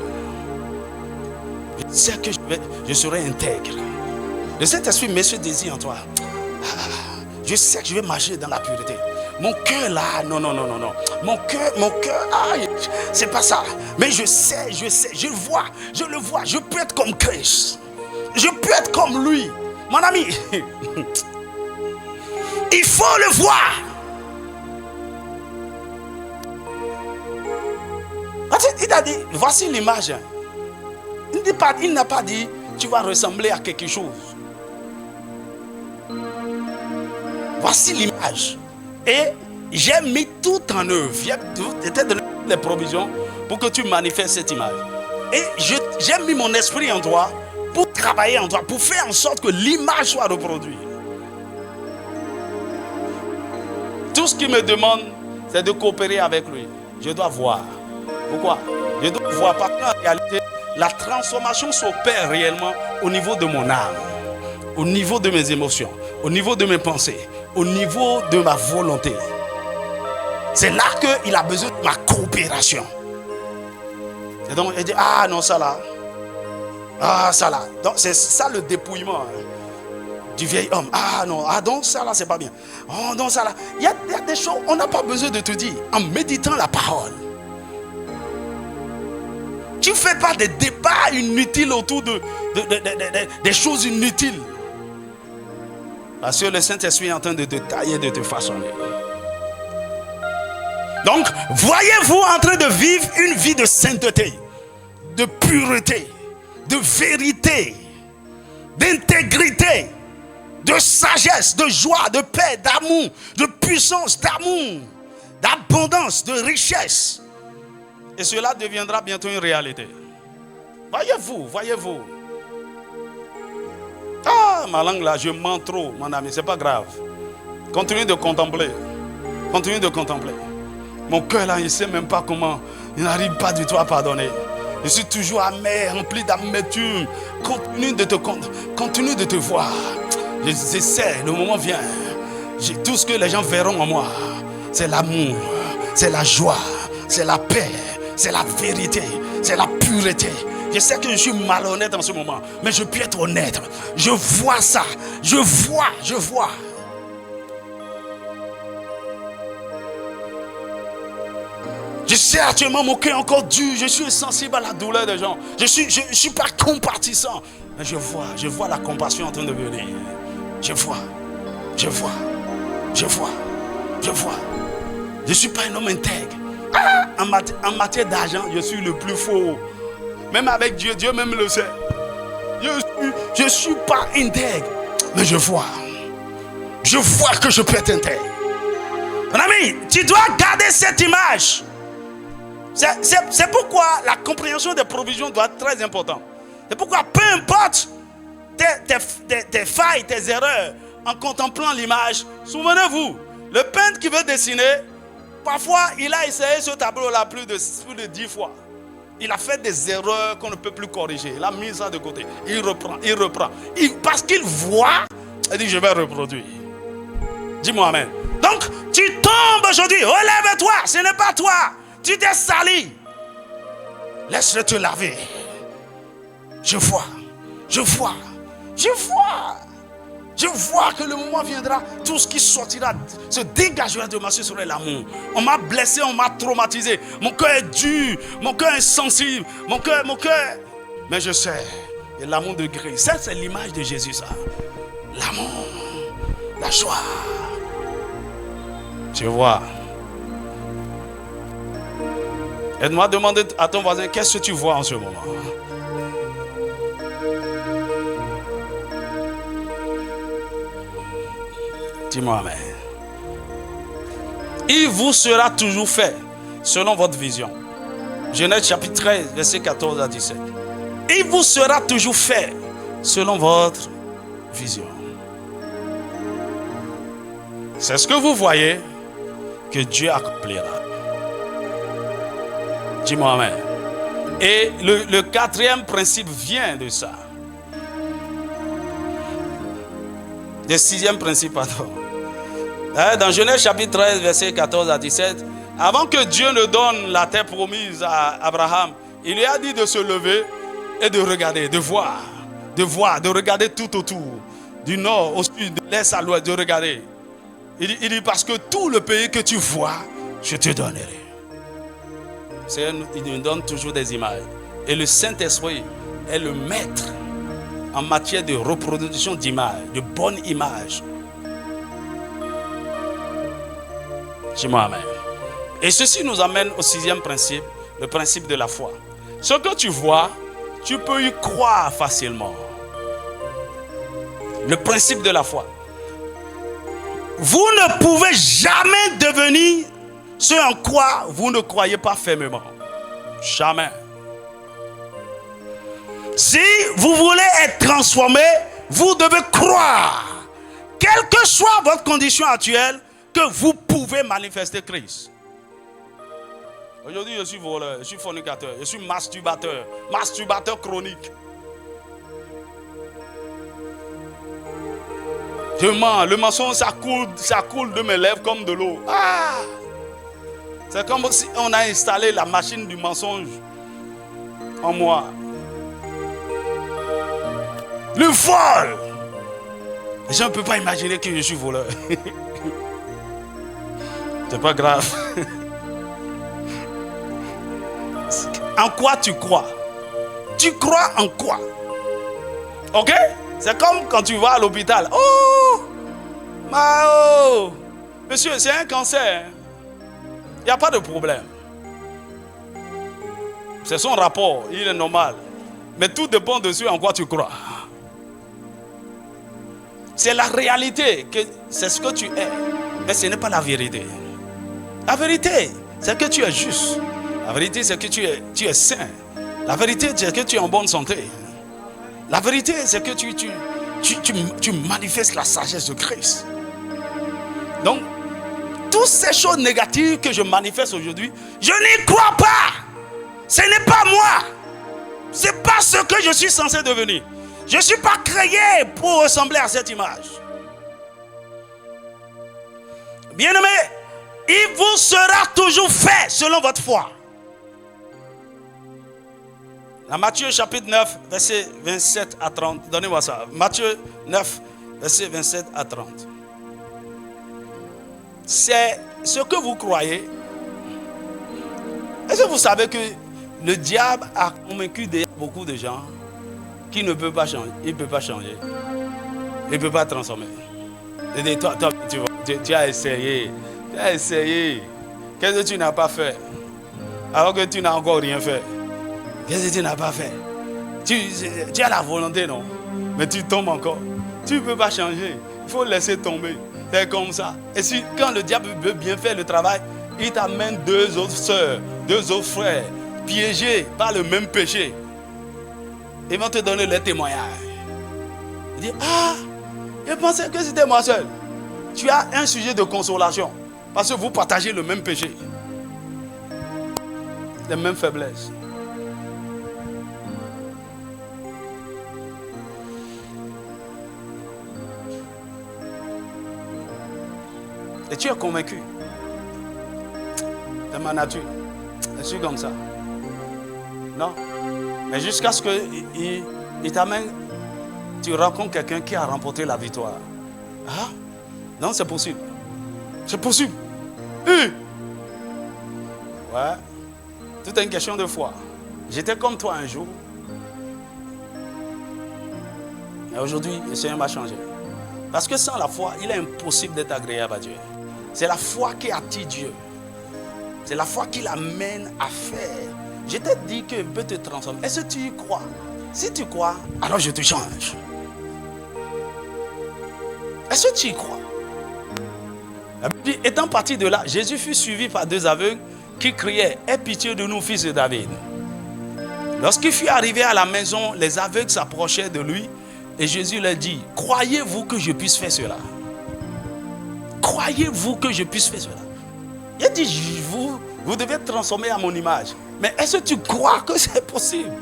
Je sais que je serai intègre. Le Saint-Esprit met ce désir en toi. Je sais que je vais marcher dans la pureté. Mon cœur là, non. Mon cœur, c'est pas ça. Mais je sais, je le vois. Je peux être comme Christ. Je peux être comme lui. Mon ami, il faut le voir. Il a dit, voici l'image. Il n'a pas dit, tu vas ressembler à quelque chose. Voici l'image. Et j'ai mis tout en œuvre. J'ai donné les provisions pour que tu manifestes cette image. Et j'ai mis mon esprit en toi pour travailler en toi, pour faire en sorte que l'image soit reproduite. Tout ce qu'il me demande, c'est de coopérer avec lui. Je dois voir. Pourquoi? Je dois voir parce qu'en réalité, la transformation s'opère réellement au niveau de mon âme, au niveau de mes émotions, au niveau de mes pensées, au niveau de ma volonté. C'est là qu'il a besoin de ma coopération. Et donc, il dit, ah non, ça là. Ah, ça là. Donc, c'est ça le dépouillement du vieil homme. Ah non, ah donc ça là, c'est pas bien. Oh non, ça là. Il y a des choses, on n'a pas besoin de te dire. En méditant la parole. Tu ne fais pas des débats inutiles autour des choses inutiles. Parce que le Saint-Esprit est en train de te tailler, de te façonner. Donc, voyez-vous en train de vivre une vie de sainteté, de pureté, de vérité, d'intégrité, de sagesse, de joie, de paix, d'amour, de puissance, d'amour, d'abondance, de richesse. Et cela deviendra bientôt une réalité. Voyez-vous. Ah, ma langue là, je mens trop, mon ami, c'est pas grave. Continue de contempler. Mon cœur là, il ne sait même pas comment. Il n'arrive pas du tout à pardonner. Je suis toujours amer, rempli d'amertume. Continue de te voir. Je sais, le moment vient. Tout ce que les gens verront en moi, c'est l'amour, c'est la joie, c'est la paix, c'est la vérité, c'est la pureté. Je sais que je suis malhonnête en ce moment, mais je peux être honnête. Je vois ça. Je vois. Je sais actuellement mon cœur est encore dur. Je suis sensible à la douleur des gens. Je suis pas compatissant. Mais je vois la compassion en train de venir. Je vois. Je ne suis pas un homme intègre. En matière d'argent, je suis le plus faux. Même avec Dieu, Dieu même le sait. Je ne suis pas intègre. Mais je vois que je peux être intègre. Mon ami, tu dois garder cette image. C'est pourquoi la compréhension des provisions doit être très importante. C'est pourquoi peu importe tes failles, tes erreurs, en contemplant l'image, souvenez-vous, le peintre qui veut dessiner, parfois il a essayé ce tableau-là plus de 10 fois. Il a fait des erreurs qu'on ne peut plus corriger. Il a mis ça de côté. Il reprend. Parce qu'il voit, il dit je vais reproduire. Dis-moi amen. Donc tu tombes aujourd'hui, relève-toi, ce n'est pas toi. Tu t'es sali. Laisse-le te laver. Je vois que le moment viendra, tout ce qui sortira, se dégagera de moi, ce serait l'amour. On m'a blessé, on m'a traumatisé. Mon cœur est dur, mon cœur est sensible, mon cœur. Mais je sais, et l'amour de Christ, ça c'est l'image de Jésus, ça. L'amour, la joie. Tu vois. Aide-moi à demander à ton voisin, qu'est-ce que tu vois en ce moment? Dis-moi amen. Il vous sera toujours fait selon votre vision. Genèse chapitre 13, verset 14 à 17. Il vous sera toujours fait selon votre vision. C'est ce que vous voyez que Dieu accomplira. Dis-moi amen. Et le quatrième principe vient de ça. Le sixième principe, pardon. Dans Genèse chapitre 13, verset 14 à 17, avant que Dieu ne donne la terre promise à Abraham, il lui a dit de se lever et de regarder, de voir, de regarder tout autour, du nord au sud, de l'est à l'ouest, de regarder. Il dit parce que tout le pays que tu vois, je te donnerai. Il nous donne toujours des images. Et le Saint-Esprit est le maître en matière de reproduction d'images, de bonnes images. Dis-moi amen. Et ceci nous amène au sixième principe, le principe de la foi. Ce que tu vois, tu peux y croire facilement. Le principe de la foi. Vous ne pouvez jamais devenir ce en quoi vous ne croyez pas fermement. Jamais. Si vous voulez être transformé, vous devez croire, quelle que soit votre condition actuelle, que vous pouvez manifester Christ. Aujourd'hui, je suis voleur, je suis fornicateur, je suis masturbateur chronique. Je mens, le mensonge, ça coule de mes lèvres comme de l'eau. Ah! C'est comme si on a installé la machine du mensonge en moi. Le vol! Je ne peux pas imaginer que je suis voleur. C'est pas grave. En quoi tu crois? Tu crois en quoi? Ok? C'est comme quand tu vas à l'hôpital. Oh! Monsieur, c'est un cancer. Il n'y a pas de problème. C'est son rapport, il est normal. Mais tout dépend de ce en quoi tu crois. C'est la réalité, que c'est ce que tu es. Mais ce n'est pas la vérité. La vérité, c'est que tu es juste. La vérité, c'est que tu es sain. La vérité, c'est que tu es en bonne santé. La vérité, c'est que tu manifestes la sagesse de Christ. Donc, toutes ces choses négatives que je manifeste aujourd'hui, je n'y crois pas. Ce n'est pas moi. Ce n'est pas ce que je suis censé devenir. Je ne suis pas créé pour ressembler à cette image. Bien-aimé, il vous sera toujours fait selon votre foi. Dans Matthieu chapitre 9, verset 27 à 30. Donnez-moi ça. Matthieu 9, verset 27 à 30. C'est ce que vous croyez. Est-ce que vous savez que le diable a convaincu beaucoup de gens qui ne peut pas changer. Il ne peut pas changer. Il ne peut pas transformer. Et dit, toi, tu as essayé. Tu as essayé. Qu'est-ce que tu n'as pas fait? Alors que tu n'as encore rien fait. Qu'est-ce que tu n'as pas fait? Tu as la volonté, non? Mais tu tombes encore. Tu ne peux pas changer. Il faut laisser tomber. C'est comme ça. Et si, quand le diable veut bien faire le travail, il t'amène deux autres sœurs, deux autres frères, piégés par le même péché. Ils vont te donner les témoignages. Il dit, je pensais que c'était moi seul. Tu as un sujet de consolation. Parce que vous partagez le même péché. Les mêmes faiblesses. Et tu es convaincu. C'est ma nature. Je suis comme ça. Non. Mais jusqu'à ce qu'il t'amène, tu rencontres quelqu'un qui a remporté la victoire. Ah? Non, c'est possible. C'est possible. Ouais. Tout est une question de foi. J'étais comme toi un jour. Et aujourd'hui, le Seigneur m'a changé. Parce que sans la foi, il est impossible d'être agréable à Dieu. C'est la foi qui attire Dieu. C'est la foi qui l'amène à faire. Je t'ai dit qu'il peut te transformer. Est-ce que tu y crois? Si tu crois, alors je te change. Est-ce que tu y crois? La Bible dit, étant parti de là, Jésus fut suivi par deux aveugles qui criaient, « Aie pitié de nous, fils de David. » Lorsqu'il fut arrivé à la maison, les aveugles s'approchaient de lui et Jésus leur dit, « Croyez-vous que je puisse faire cela? Croyez-vous que je puisse faire cela? » Il a dit, vous devez être transformés à mon image. Mais est-ce que tu crois que c'est possible?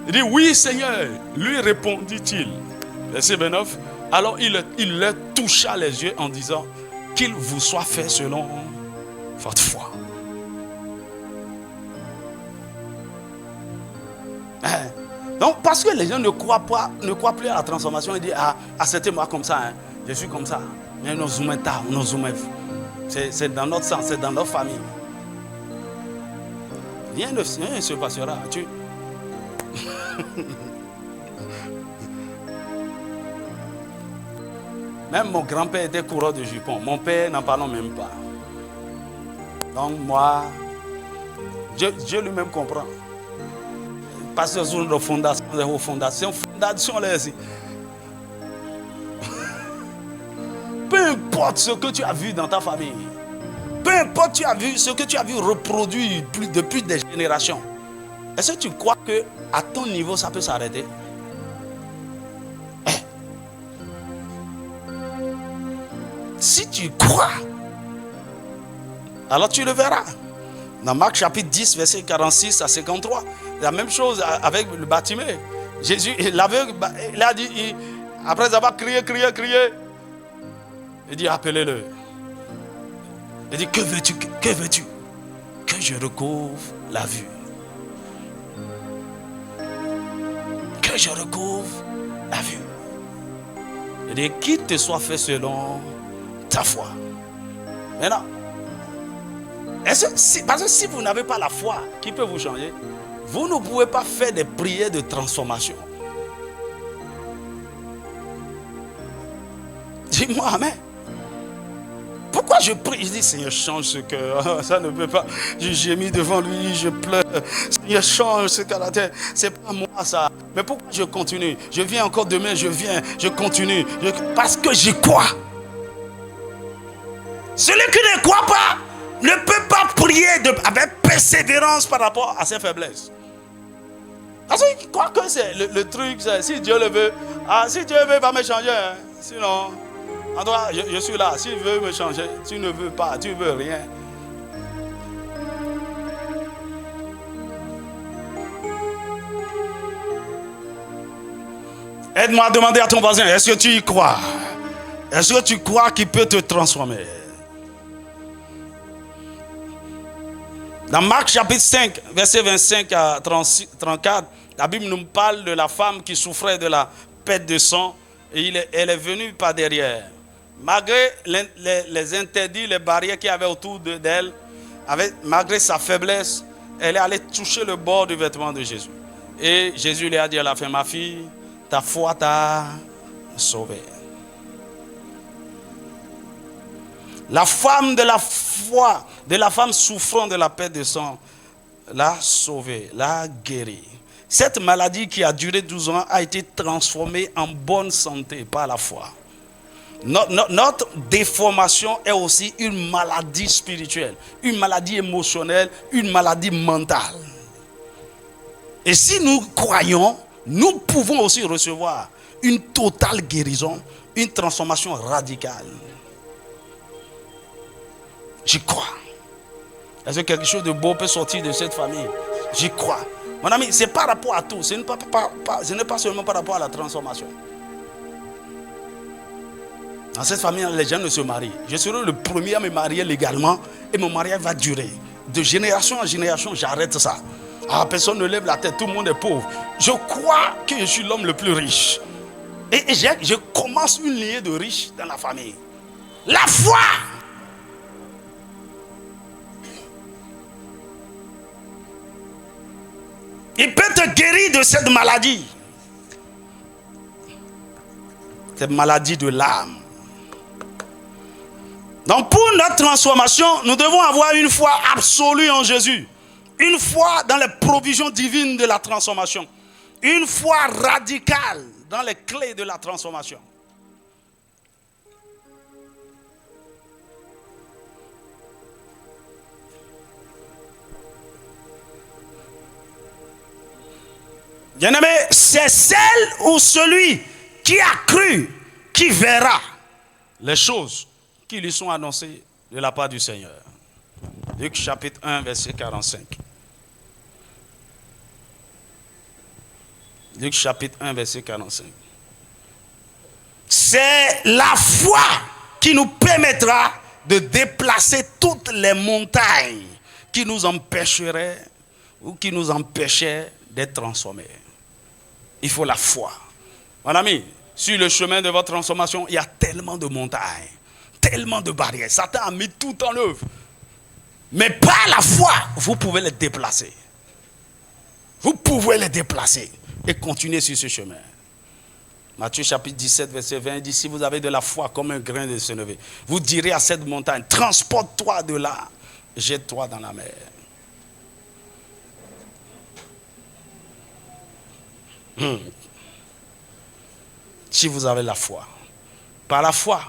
Il dit, oui Seigneur. Lui répondit-il. Verset 29. Alors il leur toucha les yeux en disant, qu'il vous soit fait selon votre foi. Donc parce que les gens ne croient plus à la transformation, ils disent, acceptez-moi comme ça, hein. Je suis comme ça. Mais nous zoomons tard, nous zoomons. C'est dans notre sang, c'est dans notre famille. Rien ne se passera. Même mon grand-père était coureur de jupons. Mon père, n'en parlons même pas. Donc moi, Dieu lui-même comprend. Parce que sur nos fondations, là ici. Peu importe ce que tu as vu dans ta famille, peu importe ce que tu as vu reproduit depuis des générations, est-ce que tu crois qu'à ton niveau ça peut s'arrêter? Si tu crois, alors tu le verras. Dans Marc chapitre 10, verset 46 à 53, la même chose avec le Bartimée. Jésus, l'aveugle, il a dit, après avoir crié, il dit, appelez-le. Il dit, que veux-tu? Que je recouvre la vue. Que je recouvre la vue. Il dit, qu'il te soit fait selon ta foi. Maintenant, parce que si vous n'avez pas la foi qui peut vous changer, vous ne pouvez pas faire des prières de transformation. Dis-moi amen. Pourquoi je prie? Je dis, Seigneur, change ce cœur. Ça ne peut pas. Je gémis devant lui, je pleure. Seigneur, change ce caractère. C'est pas moi ça. Mais pourquoi je continue? Je viens encore demain, je continue. Parce que j'y crois. Celui qui ne croit pas ne peut pas prier avec persévérance par rapport à ses faiblesses. Parce qu'il croit que c'est le truc, si Dieu le veut, si Dieu veut, il va me changer. Hein. Sinon, en toi, je suis là. S'il veut me changer, tu ne veux pas, tu ne veux rien. Aide-moi à demander à ton voisin, est-ce que tu y crois? Est-ce que tu crois qu'il peut te transformer? Dans Marc chapitre 5, verset 25 à 34, la Bible nous parle de la femme qui souffrait de la perte de sang et elle est venue par derrière. Malgré les interdits, les barrières qu'il y avait autour d'elle, malgré sa faiblesse, elle est allée toucher le bord du vêtement de Jésus. Et Jésus lui a dit à la fin, ma fille, ta foi t'a sauvée. La femme de la foi, de la femme souffrant de la perte de sang, l'a sauvée, l'a guérie. Cette maladie qui a duré 12 ans a été transformée en bonne santé par la foi. Notre déformation est aussi une maladie spirituelle, une maladie émotionnelle, une maladie mentale. Et si nous croyons, nous pouvons aussi recevoir une totale guérison, une transformation radicale. J'y crois. Est-ce que quelque chose de beau peut sortir de cette famille? J'y crois. Mon ami, c'est par rapport à tout. Ce n'est pas seulement par rapport à la transformation. Dans cette famille, les gens ne se marient. Je serai le premier à me marier légalement et mon mariage va durer. De génération en génération, j'arrête ça. Personne ne lève la tête, tout le monde est pauvre. Je crois que je suis l'homme le plus riche. Et je commence une lignée de riches dans la famille. La foi! Il peut te guérir de cette maladie. Cette maladie de l'âme. Donc pour notre transformation, nous devons avoir une foi absolue en Jésus. Une foi dans les provisions divines de la transformation. Une foi radicale dans les clés de la transformation. Bien-aimé, c'est celle ou celui qui a cru, qui verra les choses qui lui sont annoncées de la part du Seigneur. Luc chapitre 1, verset 45. Luc chapitre 1, verset 45. C'est la foi qui nous permettra de déplacer toutes les montagnes Qui nous empêcherait ou qui nous empêchait d'être transformés. Il faut la foi. Mon ami, sur le chemin de votre transformation, il y a tellement de montagnes, tellement de barrières. Satan a mis tout en œuvre. Mais par la foi, vous pouvez les déplacer. Vous pouvez les déplacer et continuer sur ce chemin. Matthieu chapitre 17, verset 20, il dit, si vous avez de la foi comme un grain de sénévé, vous direz à cette montagne, transporte-toi de là, jette-toi dans la mer. Si vous avez la foi, par la foi,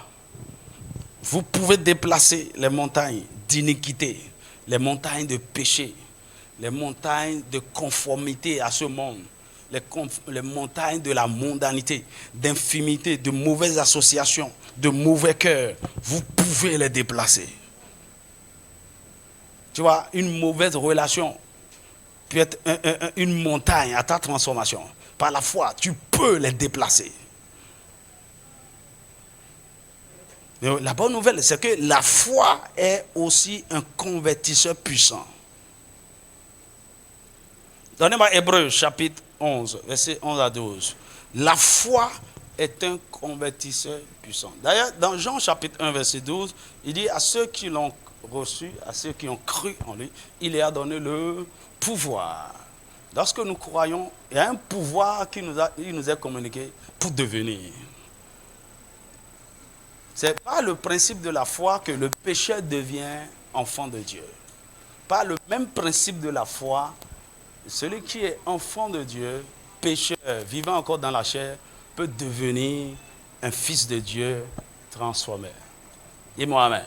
vous pouvez déplacer les montagnes d'iniquité, les montagnes de péché, les montagnes de conformité à ce monde, les montagnes de la mondanité, d'infimité, de mauvaises associations, de mauvais cœurs. Vous pouvez les déplacer. Tu vois, une mauvaise relation peut être une montagne à ta transformation. Par la foi, tu peux les déplacer. Mais la bonne nouvelle, c'est que la foi est aussi un convertisseur puissant. Donnez-moi Hébreux chapitre 11, verset 11 à 12. La foi est un convertisseur puissant. D'ailleurs, dans Jean chapitre 1, verset 12, il dit à ceux qui l'ont reçu, à ceux qui ont cru en lui, il leur a donné le pouvoir. Lorsque nous croyons, il y a un pouvoir qui nous est communiqué pour devenir. Ce n'est pas le principe de la foi que le pécheur devient enfant de Dieu. Pas le même principe de la foi. Celui qui est enfant de Dieu, pécheur, vivant encore dans la chair, peut devenir un fils de Dieu transformé. Dis-moi amen.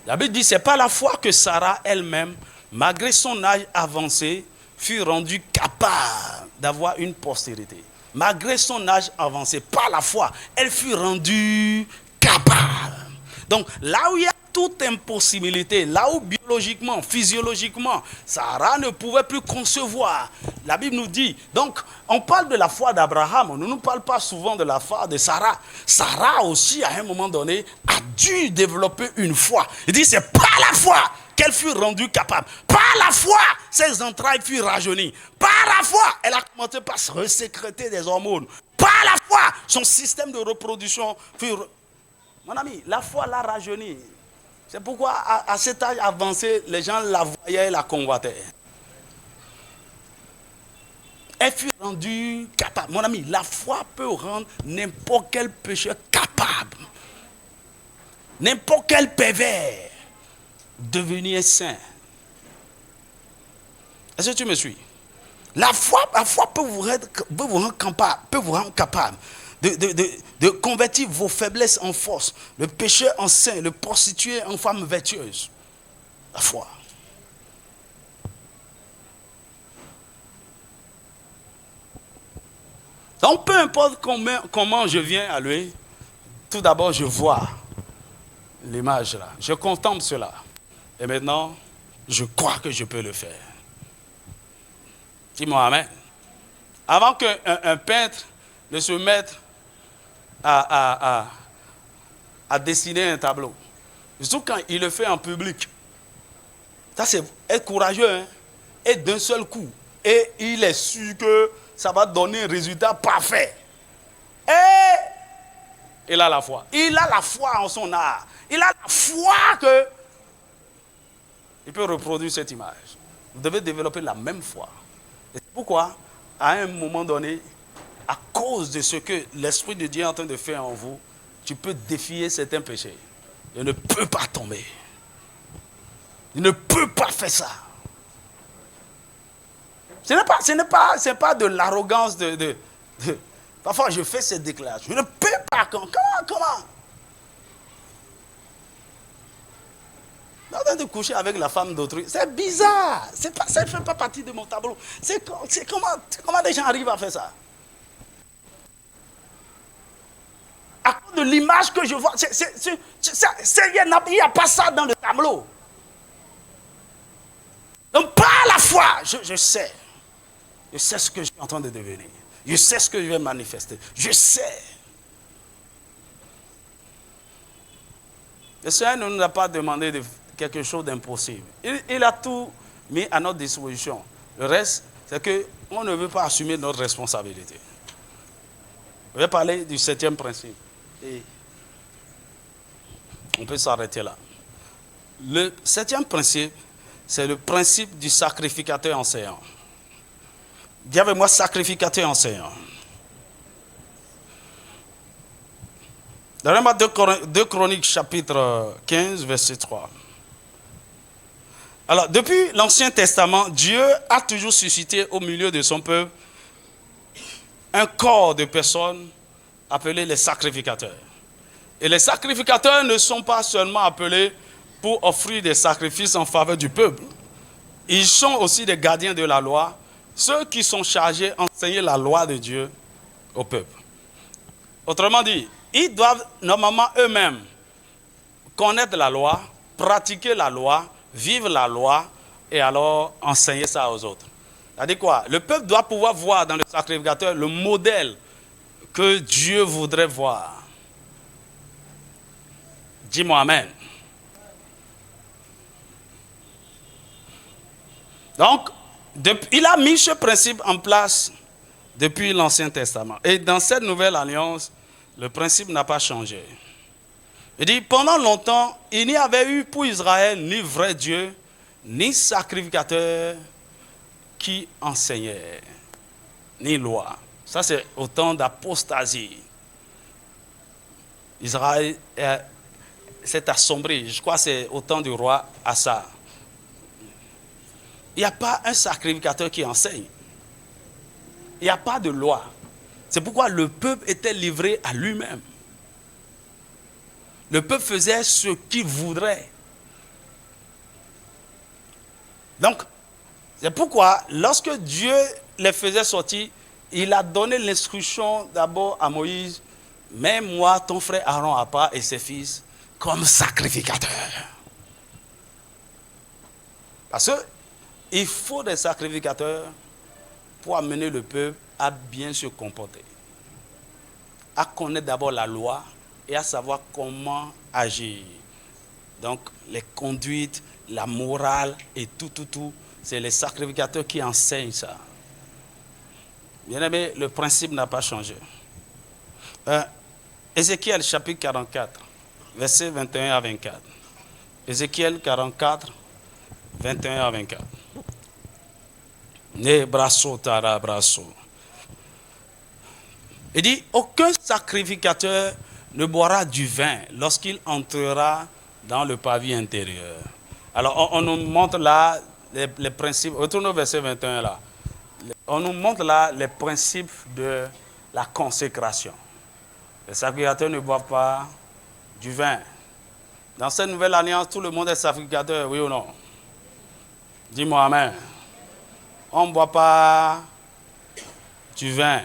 La Bible dit, ce n'est pas la foi que Sarah elle-même, malgré son âge avancé, fut rendue capable d'avoir une postérité. Malgré son âge avancé, par la foi, elle fut rendue capable. Donc, là où il y a toute impossibilité, là où biologiquement, physiologiquement, Sarah ne pouvait plus concevoir. La Bible nous dit, donc, on parle de la foi d'Abraham, on ne nous parle pas souvent de la foi de Sarah. Sarah aussi, à un moment donné, a dû développer une foi. Il dit, c'est par la foi qu'elle fut rendue capable. Par la foi, ses entrailles furent rajeunies. Par la foi, elle a commencé par se resécréter des hormones. Par la foi, son système de reproduction fut... Mon ami, la foi l'a rajeunie. C'est pourquoi à cet âge avancé, les gens la voyaient et la convoitaient. Elle fut rendue capable. Mon ami, la foi peut rendre n'importe quel pécheur capable. N'importe quel pervers devenir saint. Est-ce que tu me suis? La foi peut vous rendre capable de convertir vos faiblesses en force, le péché en saint, le prostitué en femme vertueuse. La foi. Donc peu importe comment je viens à lui, tout d'abord je vois l'image là, je contemple cela. Et maintenant, je crois que je peux le faire. Dis-moi amen. Avant qu'un peintre ne se mette à dessiner un tableau, surtout quand il le fait en public, ça c'est être courageux, hein? Et d'un seul coup, et il est sûr que ça va donner un résultat parfait. Et il a la foi. Il a la foi en son art. Il a la foi que il peut reproduire cette image. Vous devez développer la même foi. Et c'est pourquoi, à un moment donné, à cause de ce que l'Esprit de Dieu est en train de faire en vous, tu peux défier certains péchés. Il ne peut pas tomber. Il ne peut pas faire ça. Ce n'est pas de l'arrogance de... Parfois, je fais cette déclaration. Je ne peux pas. Comment? En train de coucher avec la femme d'autrui, c'est bizarre. Ça ne fait pas partie de mon tableau. Comment les gens arrivent à faire ça? À cause de l'image que je vois, il n'y a pas ça dans le tableau. Donc par la foi, je sais ce que je suis en train de devenir. Je sais ce que je vais manifester. Je sais. Le Seigneur ne nous a pas demandé de quelque chose d'impossible. Il a tout mis à notre disposition. Le reste, c'est qu'on ne veut pas assumer notre responsabilité. Je vais parler du 7e principe. Et on peut s'arrêter là. Le 7e principe, c'est le principe du sacrificateur enseignant. Dis avec moi, sacrificateur enseignant. Donnez-moi 2 Chroniques chapitre 15, verset 3. Alors, depuis l'Ancien Testament, Dieu a toujours suscité au milieu de son peuple un corps de personnes appelées les sacrificateurs. Et les sacrificateurs ne sont pas seulement appelés pour offrir des sacrifices en faveur du peuple. Ils sont aussi des gardiens de la loi, ceux qui sont chargés d'enseigner la loi de Dieu au peuple. Autrement dit, ils doivent normalement eux-mêmes connaître la loi, pratiquer la loi, vivre la loi et alors enseigner ça aux autres. C'est-à-dire quoi? Le peuple doit pouvoir voir dans le sacrificateur le modèle que Dieu voudrait voir. Dis-moi amen. Donc, il a mis ce principe en place depuis l'Ancien Testament. Et dans cette nouvelle alliance, le principe n'a pas changé. Il dit, pendant longtemps, il n'y avait eu pour Israël ni vrai Dieu, ni sacrificateur qui enseignait, ni loi. Ça, c'est au temps d'apostasie. Israël s'est assombri. Je crois que c'est au temps du roi Asa. Il n'y a pas un sacrificateur qui enseigne. Il n'y a pas de loi. C'est pourquoi le peuple était livré à lui-même. Le peuple faisait ce qu'il voudrait. Donc, c'est pourquoi, lorsque Dieu les faisait sortir, il a donné l'instruction d'abord à Moïse, mets moi, ton frère Aaron à part et ses fils, comme sacrificateurs. Parce qu'il faut des sacrificateurs pour amener le peuple à bien se comporter, à connaître d'abord la loi et à savoir comment agir. Donc, les conduites, la morale et tout, c'est les sacrificateurs qui enseignent ça. Bien aimé, le principe n'a pas changé. Ézéchiel chapitre 44, versets 21 à 24. Ézéchiel 44, 21 à 24. Ne brasso tara brasso. Il dit, aucun sacrificateur ne boira du vin lorsqu'il entrera dans le pavillon intérieur. Alors, on nous montre là les principes. Retournons au verset 21 là. On nous montre là les principes de la consécration. Les sacrificateurs ne boivent pas du vin. Dans cette nouvelle alliance, tout le monde est sacrificateur, oui ou non? Dis-moi amen. On ne boit pas du vin.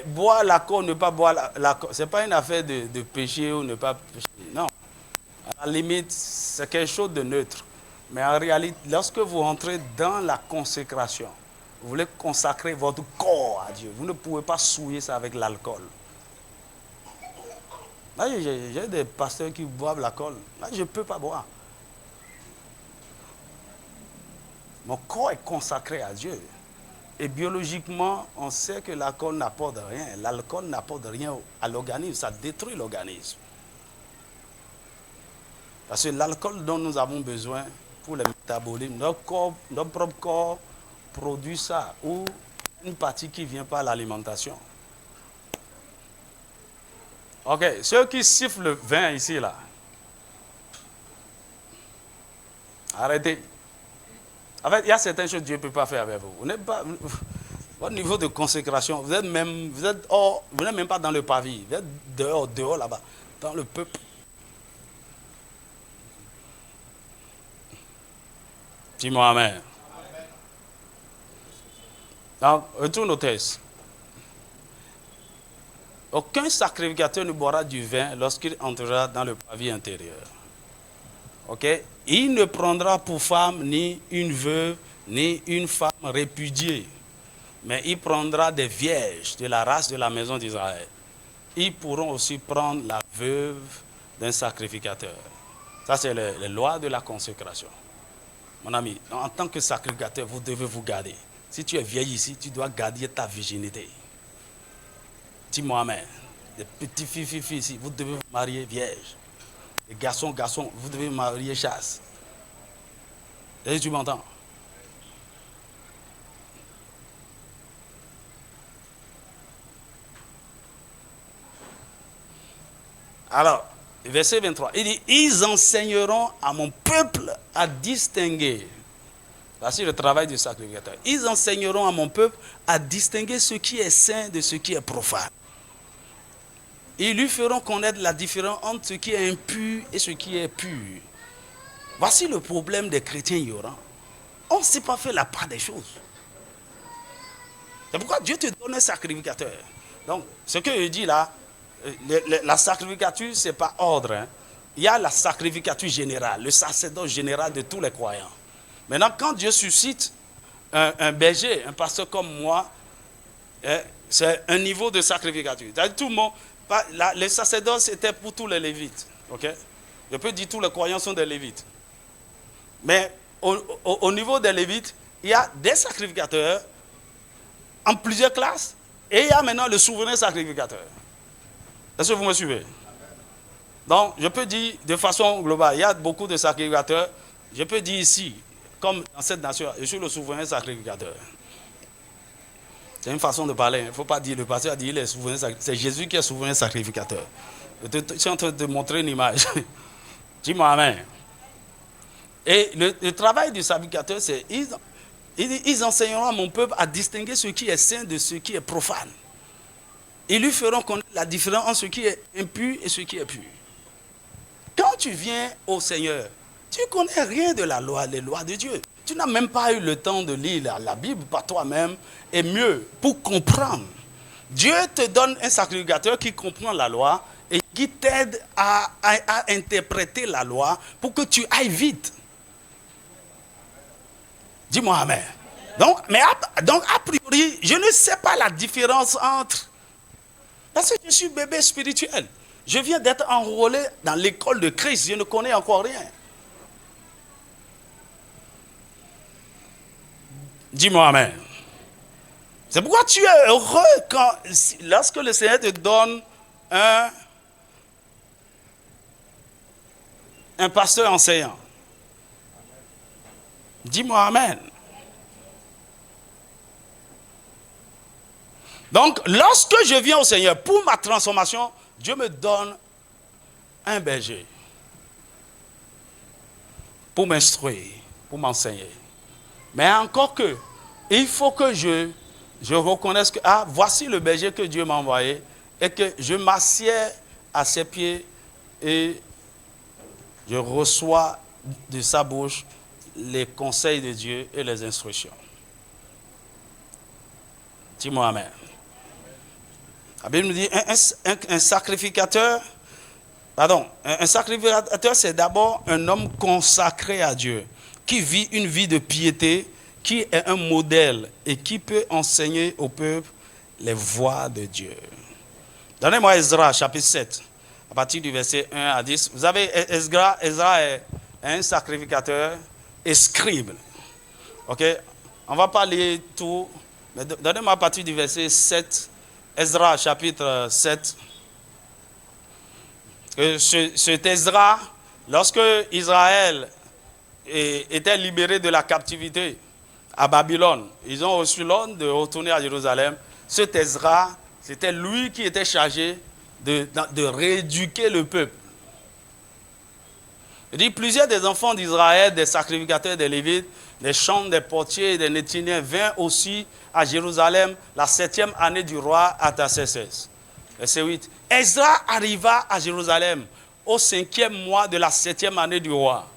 Boire l'alcool, ne pas boire l'alcool, ce n'est pas une affaire de péché ou ne pas pécher. Non. À la limite, c'est quelque chose de neutre. Mais en réalité, lorsque vous rentrez dans la consécration, vous voulez consacrer votre corps à Dieu. Vous ne pouvez pas souiller ça avec l'alcool. Là, j'ai des pasteurs qui boivent l'alcool. Là, je ne peux pas boire. Mon corps est consacré à Dieu. Et biologiquement, on sait que l'alcool n'apporte rien. L'alcool n'apporte rien à l'organisme. Ça détruit l'organisme. Parce que l'alcool dont nous avons besoin pour le métabolisme, notre propre corps produit ça. Ou une partie qui vient par l'alimentation. Ok, ceux qui sifflent le vin ici, là. Arrêtez. En fait, il y a certaines choses que Dieu ne peut pas faire avec vous. Vous n'êtes pas, votre niveau de consécration, vous n'êtes même pas dans le pavillon. Vous êtes dehors là-bas, dans le peuple. Dis-moi amen. Donc, retourne au texte. Aucun sacrificateur ne boira du vin lorsqu'il entrera dans le pavillon intérieur. Ok? Il ne prendra pour femme ni une veuve, ni une femme répudiée. Mais il prendra des vierges de la race de la maison d'Israël. Ils pourront aussi prendre la veuve d'un sacrificateur. Ça, c'est les lois de la consécration. Mon ami, en tant que sacrificateur, vous devez vous garder. Si tu es vieille ici, tu dois garder ta virginité. Dis-moi amen. Les petits filles ici, vous devez vous marier vierge. Les garçons, vous devez vous marier chaste. Est-ce que tu m'entends? Alors, verset 23, il dit, ils enseigneront à mon peuple à distinguer. Voici le travail du sacrificateur. Ils enseigneront à mon peuple à distinguer ce qui est saint de ce qui est profane. Ils lui feront connaître la différence entre ce qui est impur et ce qui est pur. Voici le problème des chrétiens ignorants. On ne s'est pas fait la part des choses. C'est pourquoi Dieu te donne un sacrificateur. Donc, ce que je dis là, la sacrificature, ce n'est pas ordre. Hein. Il y a la sacrificature générale, le sacerdoce général de tous les croyants. Maintenant, quand Dieu suscite un berger, un pasteur comme moi, c'est un niveau de sacrificature. C'est-à-dire, tout le monde, le sacerdoce, c'était pour tous les lévites. Okay? Je peux dire que tous les croyants sont des lévites. Mais au niveau des lévites, il y a des sacrificateurs en plusieurs classes et il y a maintenant le souverain sacrificateur. Est-ce que vous me suivez? Donc, je peux dire de façon globale, il y a beaucoup de sacrificateurs. Je peux dire ici, comme dans cette nation, je suis le souverain sacrificateur. C'est une façon de parler. Il ne faut pas dire le pasteur a dit il est souverain sacrificateur. C'est Jésus qui est souverain sacrificateur. Je suis en train de te montrer une image. Dis-moi amen. Et le travail du sacrificateur, c'est ils enseigneront à mon peuple à distinguer ce qui est saint de ce qui est profane. Ils lui feront connaître la différence entre ce qui est impur et ce qui est pur. Quand tu viens au Seigneur, tu ne connais rien de la loi, les lois de Dieu. Tu n'as même pas eu le temps de lire la Bible par toi-même. Et mieux, pour comprendre. Dieu te donne un sacrificateur qui comprend la loi et qui t'aide à interpréter la loi pour que tu ailles vite. Dis-moi amen. Donc, a priori, je ne sais pas la différence entre... Parce que je suis bébé spirituel. Je viens d'être enrôlé dans l'école de Christ. Je ne connais encore rien. Dis-moi amen. C'est pourquoi tu es heureux lorsque le Seigneur te donne un pasteur enseignant. Dis-moi amen. Donc, lorsque je viens au Seigneur pour ma transformation, Dieu me donne un berger pour m'instruire, pour m'enseigner. Mais encore que, il faut que je reconnaisse que, voici le berger que Dieu m'a envoyé et que je m'assieds à ses pieds et je reçois de sa bouche les conseils de Dieu et les instructions. Dis-moi amen. La Bible nous dit un sacrificateur, c'est d'abord un homme consacré à Dieu, qui vit une vie de piété, qui est un modèle et qui peut enseigner au peuple les voies de Dieu. Donnez-moi Ezra, chapitre 7, à partir du verset 1 à 10. Vous avez Ezra est un sacrificateur et scribe. Ok? On ne va pas lire tout, mais donnez-moi à partir du verset 7. Ezra, chapitre 7. Cet Ezra, lorsque Israël était libéré de la captivité à Babylone, ils ont reçu l'ordre de retourner à Jérusalem. Cet Ezra, c'était lui qui était chargé de rééduquer le peuple. Il dit, plusieurs des enfants d'Israël, des sacrificateurs, des Lévites, des chants, des portiers et des Néthiniens vinrent aussi à Jérusalem la 7e année du roi Artaxerxès. Verset 8. Ezra arriva à Jérusalem au 5e mois de la 7e année du roi.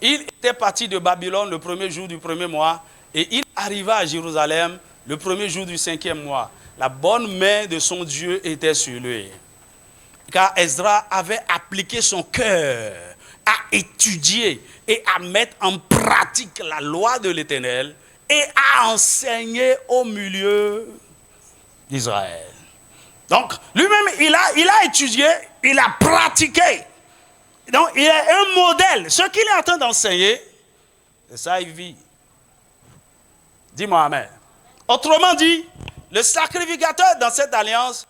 Il était parti de Babylone le premier jour du premier mois et il arriva à Jérusalem le premier jour du 5e mois. La bonne main de son Dieu était sur lui. Car Ezra avait appliqué son cœur à étudier et à mettre en pratique la loi de l'Éternel et à enseigner au milieu d'Israël. Donc, lui-même, il a étudié, il a pratiqué. Donc, il est un modèle. Ce qu'il est en train d'enseigner, c'est ça, il vit. Dis-moi amen. Autrement dit, le sacrificateur dans cette alliance,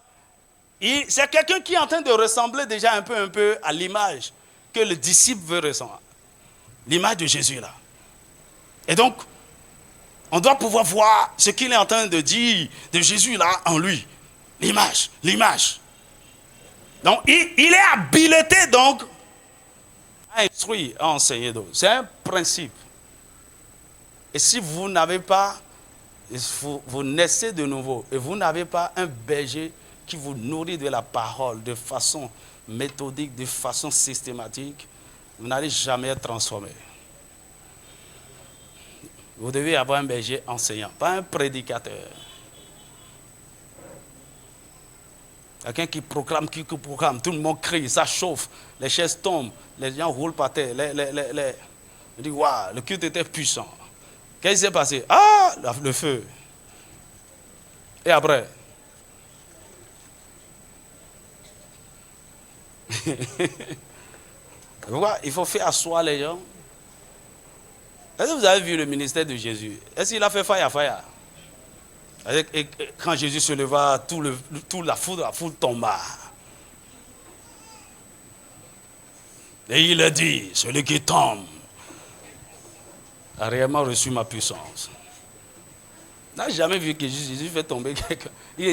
c'est quelqu'un qui est en train de ressembler déjà un peu à l'image que le disciple veut ressembler. L'image de Jésus là. Et donc, on doit pouvoir voir ce qu'il est en train de dire de Jésus là en lui. L'image. Donc, il est habilité donc à instruire, à enseigner d'autres. C'est un principe. Et si vous n'avez pas, vous naissez de nouveau et vous n'avez pas un berger qui vous nourrit de la parole de façon méthodique, de façon systématique, vous n'allez jamais être transformé. Vous devez avoir un berger enseignant, pas un prédicateur. Quelqu'un qui proclame, tout le monde crie, ça chauffe, les chaises tombent, les gens roulent par terre. On dit, waouh, le culte était puissant. Qu'est-ce qui s'est passé? Ah, le feu. Et après? Pourquoi il faut faire asseoir les gens? Est-ce que vous avez vu le ministère de Jésus? Est-ce qu'il a fait fire? Et quand Jésus se leva, la foule tomba. Et il a dit, celui qui tombe a réellement reçu ma puissance. On n'a jamais vu que Jésus fait tomber quelqu'un. Il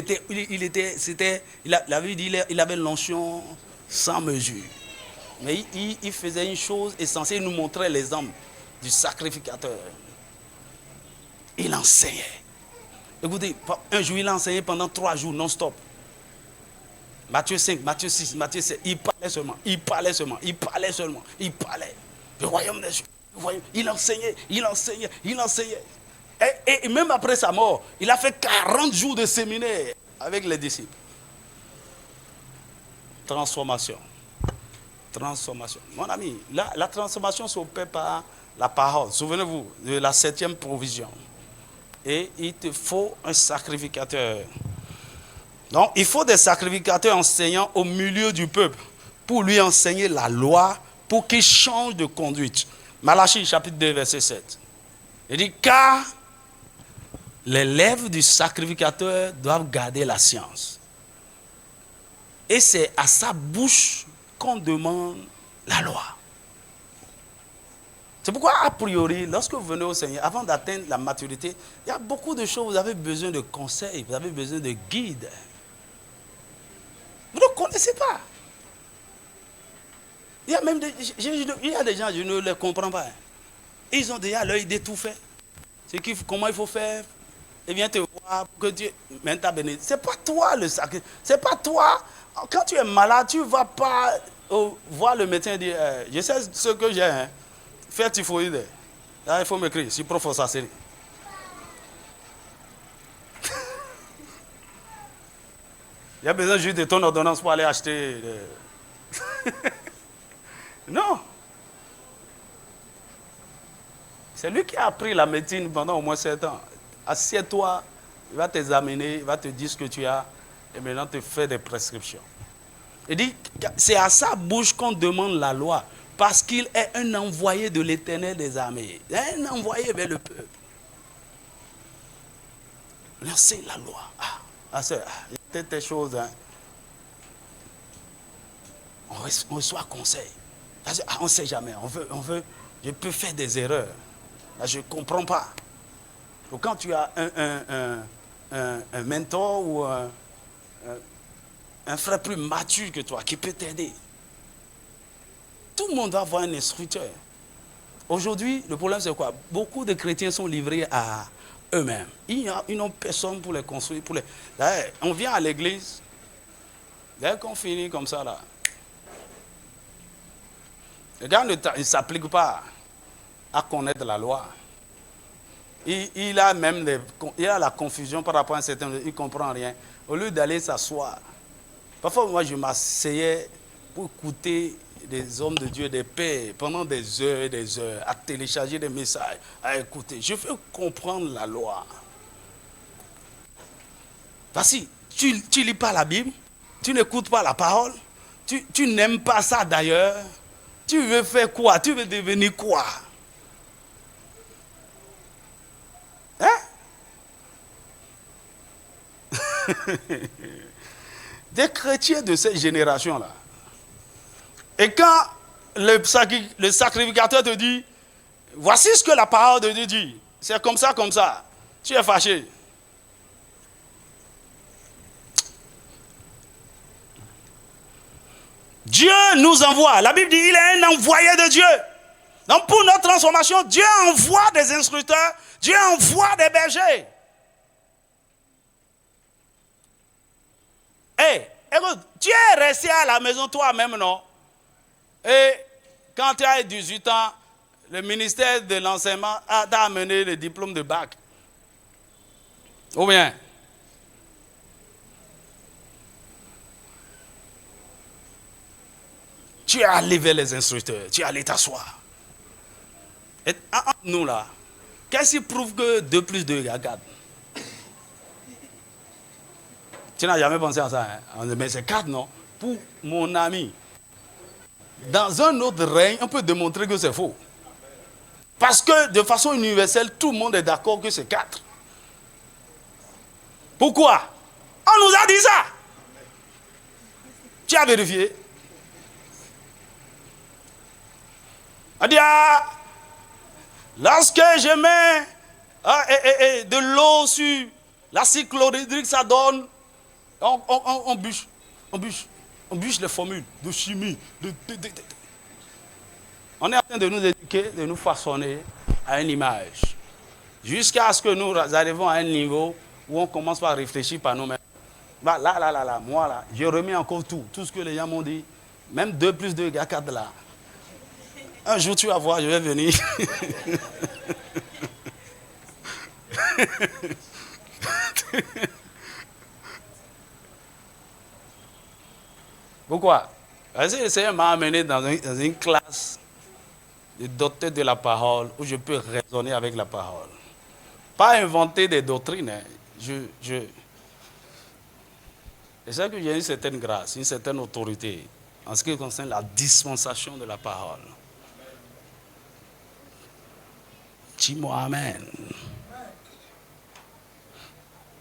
avait l'onction sans mesure. Mais il faisait une chose essentielle, il nous montrait l'exemple du sacrificateur. Il enseignait. Écoutez, un jour il a enseigné pendant 3 jours non-stop. Matthieu 5, Matthieu 6, Matthieu 7, il parlait seulement. Le royaume des cieux, il enseignait. Et même après sa mort, il a fait 40 jours de séminaire avec les disciples. Transformation. Mon ami, la transformation s'opère par la parole. Souvenez-vous de la 7e provision. Et il te faut un sacrificateur. Donc, il faut des sacrificateurs enseignants au milieu du peuple pour lui enseigner la loi, pour qu'il change de conduite. Malachie, chapitre 2, verset 7. Il dit, car les lèvres du sacrificateur doivent garder la science. Et c'est à sa bouche qu'on demande la loi. C'est pourquoi, a priori, lorsque vous venez au Seigneur, avant d'atteindre la maturité, il y a beaucoup de choses, vous avez besoin de conseils, vous avez besoin de guides. Vous ne connaissez pas. Il y a même des gens, je ne les comprends pas. Ils ont déjà leur idée tout fait. Comment il faut faire. Et viens te voir pour que Dieu mène ta bénédiction. Ce n'est pas toi le sacrifice. Ce n'est pas toi. Quand tu es malade, tu ne vas pas voir le médecin et dire, je sais ce que j'ai. Hein. Faire typhoïde. Là, il faut m'écrire. Si prof, ça c'est. Il y a besoin juste de ton ordonnance pour aller acheter. Non. C'est lui qui a appris la médecine pendant au moins 7 ans. Assieds-toi, il va t'examiner, il va te dire ce que tu as, et maintenant te fait des prescriptions. Il dit, c'est à sa bouche qu'on demande la loi, parce qu'il est un envoyé de l'Éternel des armées. Un envoyé vers le peuple. Il enseigne la loi. Il y a des choses. Hein. On reçoit conseil. On ne sait jamais. Je peux faire des erreurs. Là, je ne comprends pas. Donc, quand tu as un mentor ou un frère plus mature que toi qui peut t'aider, tout le monde va avoir un instructeur. Aujourd'hui, le problème c'est quoi? Beaucoup de chrétiens sont livrés à eux-mêmes. Ils n'ont personne pour les construire. D'ailleurs, on vient à l'église, dès qu'on finit comme ça, là, le gars ne s'applique pas à connaître la loi. Il a même la confusion par rapport à un certain... Il ne comprend rien. Au lieu d'aller s'asseoir. Parfois, moi, je m'asseyais pour écouter des hommes de Dieu, des pères, pendant des heures et des heures, à télécharger des messages, à écouter. Je veux comprendre la loi. Voici, tu ne lis pas la Bible, tu n'écoutes pas la parole, tu n'aimes pas ça d'ailleurs. Tu veux faire quoi? Tu veux devenir quoi? Hein? Des chrétiens de cette génération-là. Et quand le sacrificateur te dit, voici ce que la parole de Dieu dit, c'est comme ça, tu es fâché. Dieu nous envoie. La Bible dit qu'il est un envoyé de Dieu. Donc pour notre transformation, Dieu envoie des instructeurs, Dieu envoie des bergers. Écoute, tu es resté à la maison toi-même, non? Et quand tu as 18 ans, le ministère de l'enseignement t'a amené le diplôme de bac. Ou bien? Tu es allé vers les instructeurs, tu es allé t'asseoir. Et entre nous là, qu'est-ce qui prouve que 2 plus 2 égale 4? Tu n'as jamais pensé à ça, hein? Mais c'est 4, non? Pour mon ami. Dans un autre règne, on peut démontrer que c'est faux. Parce que de façon universelle, tout le monde est d'accord que c'est 4. Pourquoi? On nous a dit ça. Tu as vérifié? On dit, lorsque je mets de l'eau sur l'acide chlorhydrique, ça donne, on bûche les formules de chimie. On est en train de nous éduquer, de nous façonner à une image. Jusqu'à ce que nous arrivions à un niveau où on commence par réfléchir par nous-mêmes. Bah, là, moi là, j'ai remis encore tout ce que les gens m'ont dit. Même 2 plus 2 égale 4 là. Un jour, tu vas voir, je vais venir. Pourquoi? Parce que le Seigneur m'a amené dans une classe de docteur de la parole où je peux raisonner avec la parole. Pas inventer des doctrines. Hein. C'est ça que j'ai une certaine grâce, une certaine autorité en ce qui concerne la dispensation de la parole. Dis-moi amen.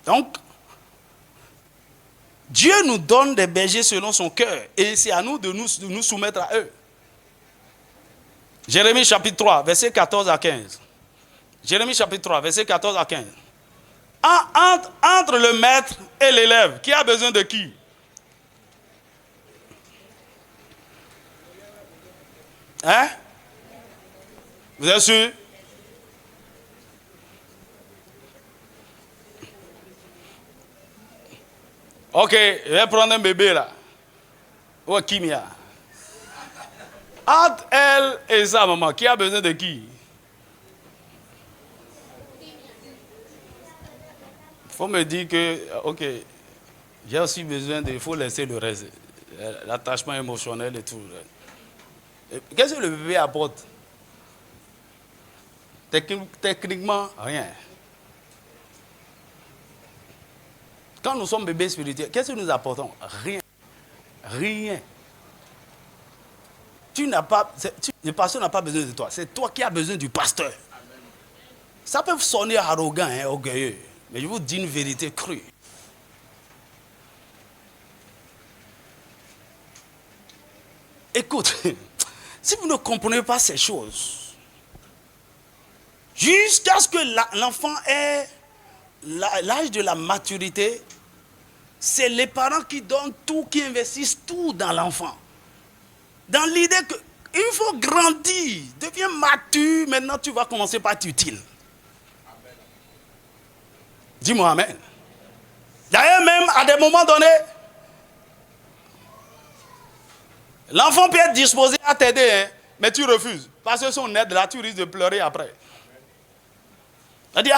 Donc, Dieu nous donne des bergers selon son cœur et c'est à nous de nous soumettre à eux. Jérémie chapitre 3, verset 14 à 15. Jérémie chapitre 3, verset 14 à 15. Entre le maître et l'élève, qui a besoin de qui? Hein? Vous êtes sûr? Ok, je vais prendre un bébé là. Ou Kimia. Entre elle et sa maman, qui a besoin de qui? Il faut me dire que, ok, j'ai aussi besoin de, il faut laisser le reste. L'attachement émotionnel et tout. Qu'est-ce que le bébé apporte? Techniquement, rien. Quand nous sommes bébés spirituels, qu'est-ce que nous apportons? Rien. Rien. Le pasteur n'a pas besoin de toi. C'est toi qui as besoin du pasteur. Ça peut sonner arrogant, hein, orgueilleux. Mais je vous dis une vérité crue. Écoute, si vous ne comprenez pas ces choses, jusqu'à ce que l'enfant ait l'âge de la maturité, c'est les parents qui donnent tout, qui investissent tout dans l'enfant. Dans l'idée qu'il faut grandir, deviens mature, maintenant tu vas commencer par être utile. Amen. Dis-moi amen. D'ailleurs même, à des moments donnés, l'enfant peut être disposé à t'aider, hein, mais tu refuses. Parce que son aide là, tu risques de pleurer après. Elle dit,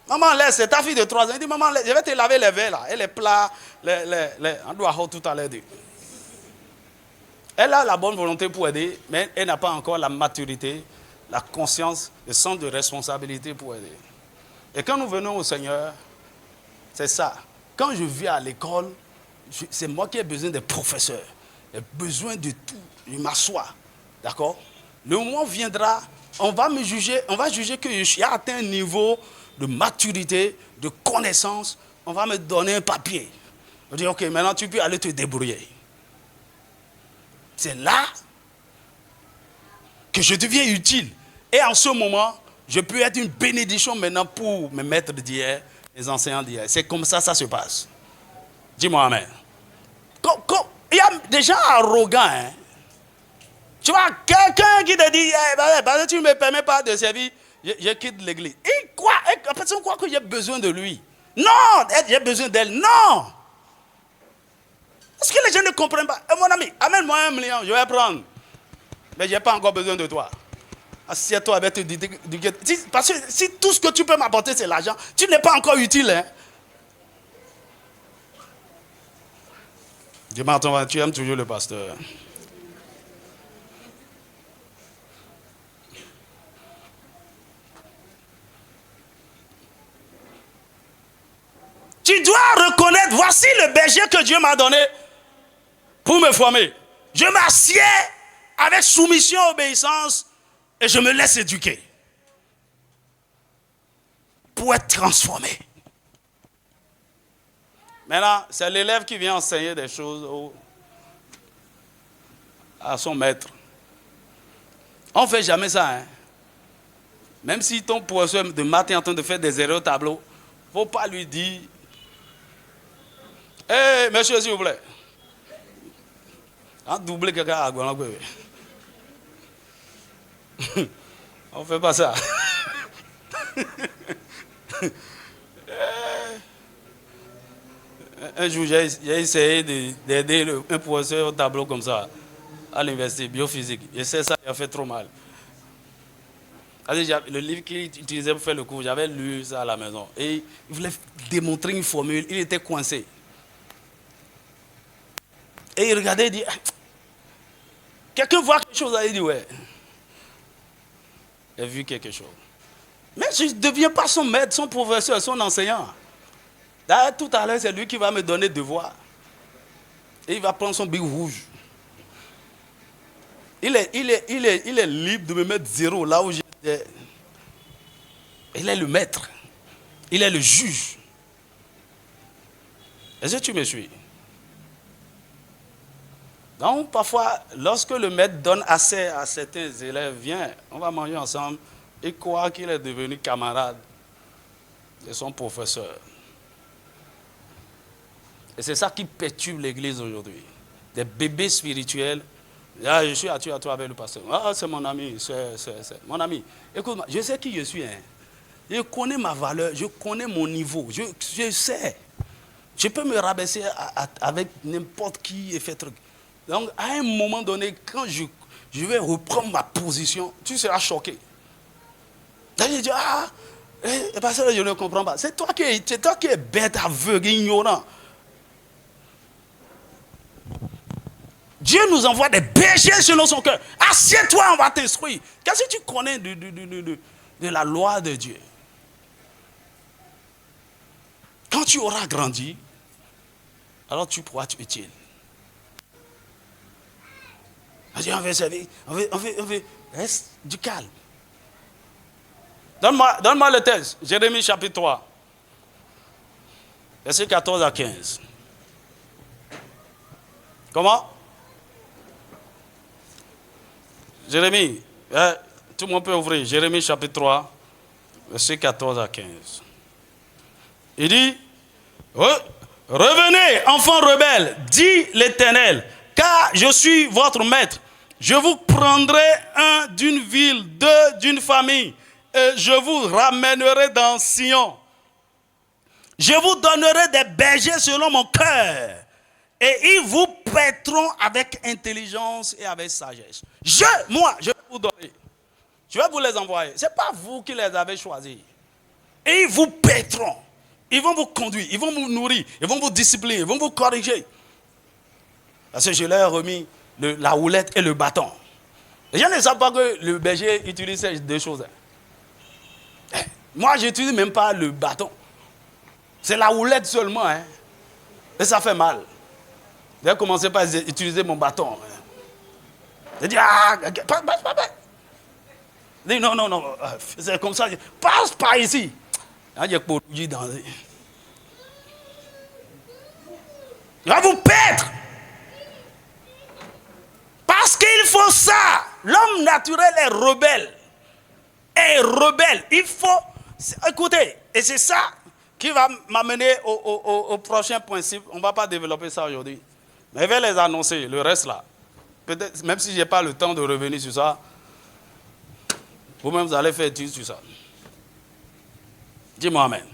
maman, laisse, c'est ta fille de 3 ans. Elle dit, maman, laisse, je vais te laver les verres là. Et les plats, on doit avoir tout à l'heure. Elle a la bonne volonté pour aider, mais elle n'a pas encore la maturité, la conscience, le sens de responsabilité pour aider. Et quand nous venons au Seigneur, c'est ça. Quand je viens à l'école, c'est moi qui ai besoin des professeurs. J'ai besoin de tout. Je m'assois. D'accord? Le moment viendra, on va me juger, on va juger que j'ai atteint un niveau de maturité, de connaissance. On va me donner un papier. On va dire, ok, maintenant tu peux aller te débrouiller. C'est là que je deviens utile. Et en ce moment, je peux être une bénédiction maintenant pour mes maîtres d'hier, les enseignants d'hier. C'est comme ça ça se passe. Dis-moi amen. Il y a des gens arrogants. Hein? Tu vois, quelqu'un qui te dit, hey, tu ne me permets pas de servir, je quitte l'église. Et quoi? La personne croit que j'ai besoin de lui. Non, j'ai besoin d'elle. Non. Parce que les gens ne comprennent pas. Mon ami, amène-moi 1 million, je vais prendre. Mais je n'ai pas encore besoin de toi. Assieds-toi avec tes parce que si tout ce que tu peux m'apporter, c'est l'argent, tu n'es pas encore utile. Hein? Dis-moi, tu aimes toujours le pasteur. Tu dois reconnaître, voici le berger que Dieu m'a donné pour me former. Je m'assieds avec soumission, obéissance et je me laisse éduquer pour être transformé. Maintenant, c'est l'élève qui vient enseigner des choses à son maître. On ne fait jamais ça. Hein? Même si ton professeur de maths est en train de faire des erreurs au tableau, il ne faut pas lui dire « Hé, monsieur, s'il vous plaît. » On double quelqu'un à Guanabé. On ne fait pas ça. Un jour, j'ai essayé d'aider un professeur au tableau comme ça, à l'université, biophysique. Je sais ça, il a fait trop mal. Le livre qu'il utilisait pour faire le cours, j'avais lu ça à la maison. Et il voulait démontrer une formule, il était coincé. Et il regardait et dit, quelqu'un voit quelque chose, il dit, ouais. Il a vu quelque chose. Mais je ne deviens pas son maître, son professeur, son enseignant. Là, tout à l'heure, c'est lui qui va me donner devoir. Et il va prendre son bic rouge. Il est libre de me mettre 0 là où j'étais. Il est le maître. Il est le juge. Est-ce que tu me suis? Donc, parfois, lorsque le maître donne assez à certains élèves, viens, on va manger ensemble, et croit qu'il est devenu camarade de son professeur. Et c'est ça qui perturbe l'église aujourd'hui. Des bébés spirituels. Ah, je suis à toi avec le pasteur. Ah, c'est mon ami, c'est mon ami. Écoute-moi, je sais qui je suis. Hein. Je connais ma valeur, je connais mon niveau. Je sais. Je peux me rabaisser avec n'importe qui et faire truc. Donc, à un moment donné, quand je vais reprendre ma position, tu seras choqué. Là, je dis, pasteur, je ne comprends pas. C'est toi qui es bête, aveugle, ignorant. Dieu nous envoie des bergers selon son cœur. Assieds-toi, on va t'instruire. Qu'est-ce que tu connais de la loi de Dieu? Quand tu auras grandi, alors tu pourras être utile. On veut servir, on veut reste du calme. Donne-moi le texte. Jérémie chapitre 3. Verset 14 à 15. Comment? Jérémie, tout le monde peut ouvrir. Jérémie chapitre 3, verset 14 à 15. Il dit, revenez, enfants rebelles, dit l'Éternel, car je suis votre maître. Je vous prendrai un d'une ville, deux d'une famille, et je vous ramènerai dans Sion. Je vous donnerai des bergers selon mon cœur, et ils vous paîtront avec intelligence et avec sagesse. Je vais vous donner. Je vais vous les envoyer. Ce n'est pas vous qui les avez choisis. Et ils vous paîtront. Ils vont vous conduire, ils vont vous nourrir, ils vont vous discipliner, ils vont vous corriger. Parce que je leur ai remis la houlette et le bâton. Les gens ne savent pas que le berger utilise ces deux choses. Moi, je n'utilise même pas le bâton. C'est la houlette seulement. Hein. Et ça fait mal. J'ai commencé par utiliser mon bâton. J'ai dit, passe. J'ai dit, non, c'est comme ça. Passe par ici. Il va vous perdre. Parce qu'il faut ça. L'homme naturel est rebelle. Il faut... Écoutez, et c'est ça qui va m'amener au prochain principe. On ne va pas développer ça aujourd'hui. Mais je vais les annoncer, le reste là. Peut-être, même si je n'ai pas le temps de revenir sur ça, vous-même vous allez faire étude sur ça. Dis-moi amen.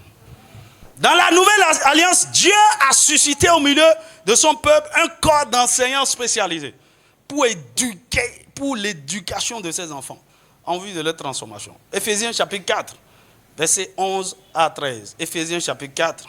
Dans la nouvelle alliance, Dieu a suscité au milieu de son peuple un corps d'enseignants spécialisés pour l'éducation de ses enfants en vue de leur transformation. Éphésiens chapitre 4, versets 11 à 13. Éphésiens chapitre 4.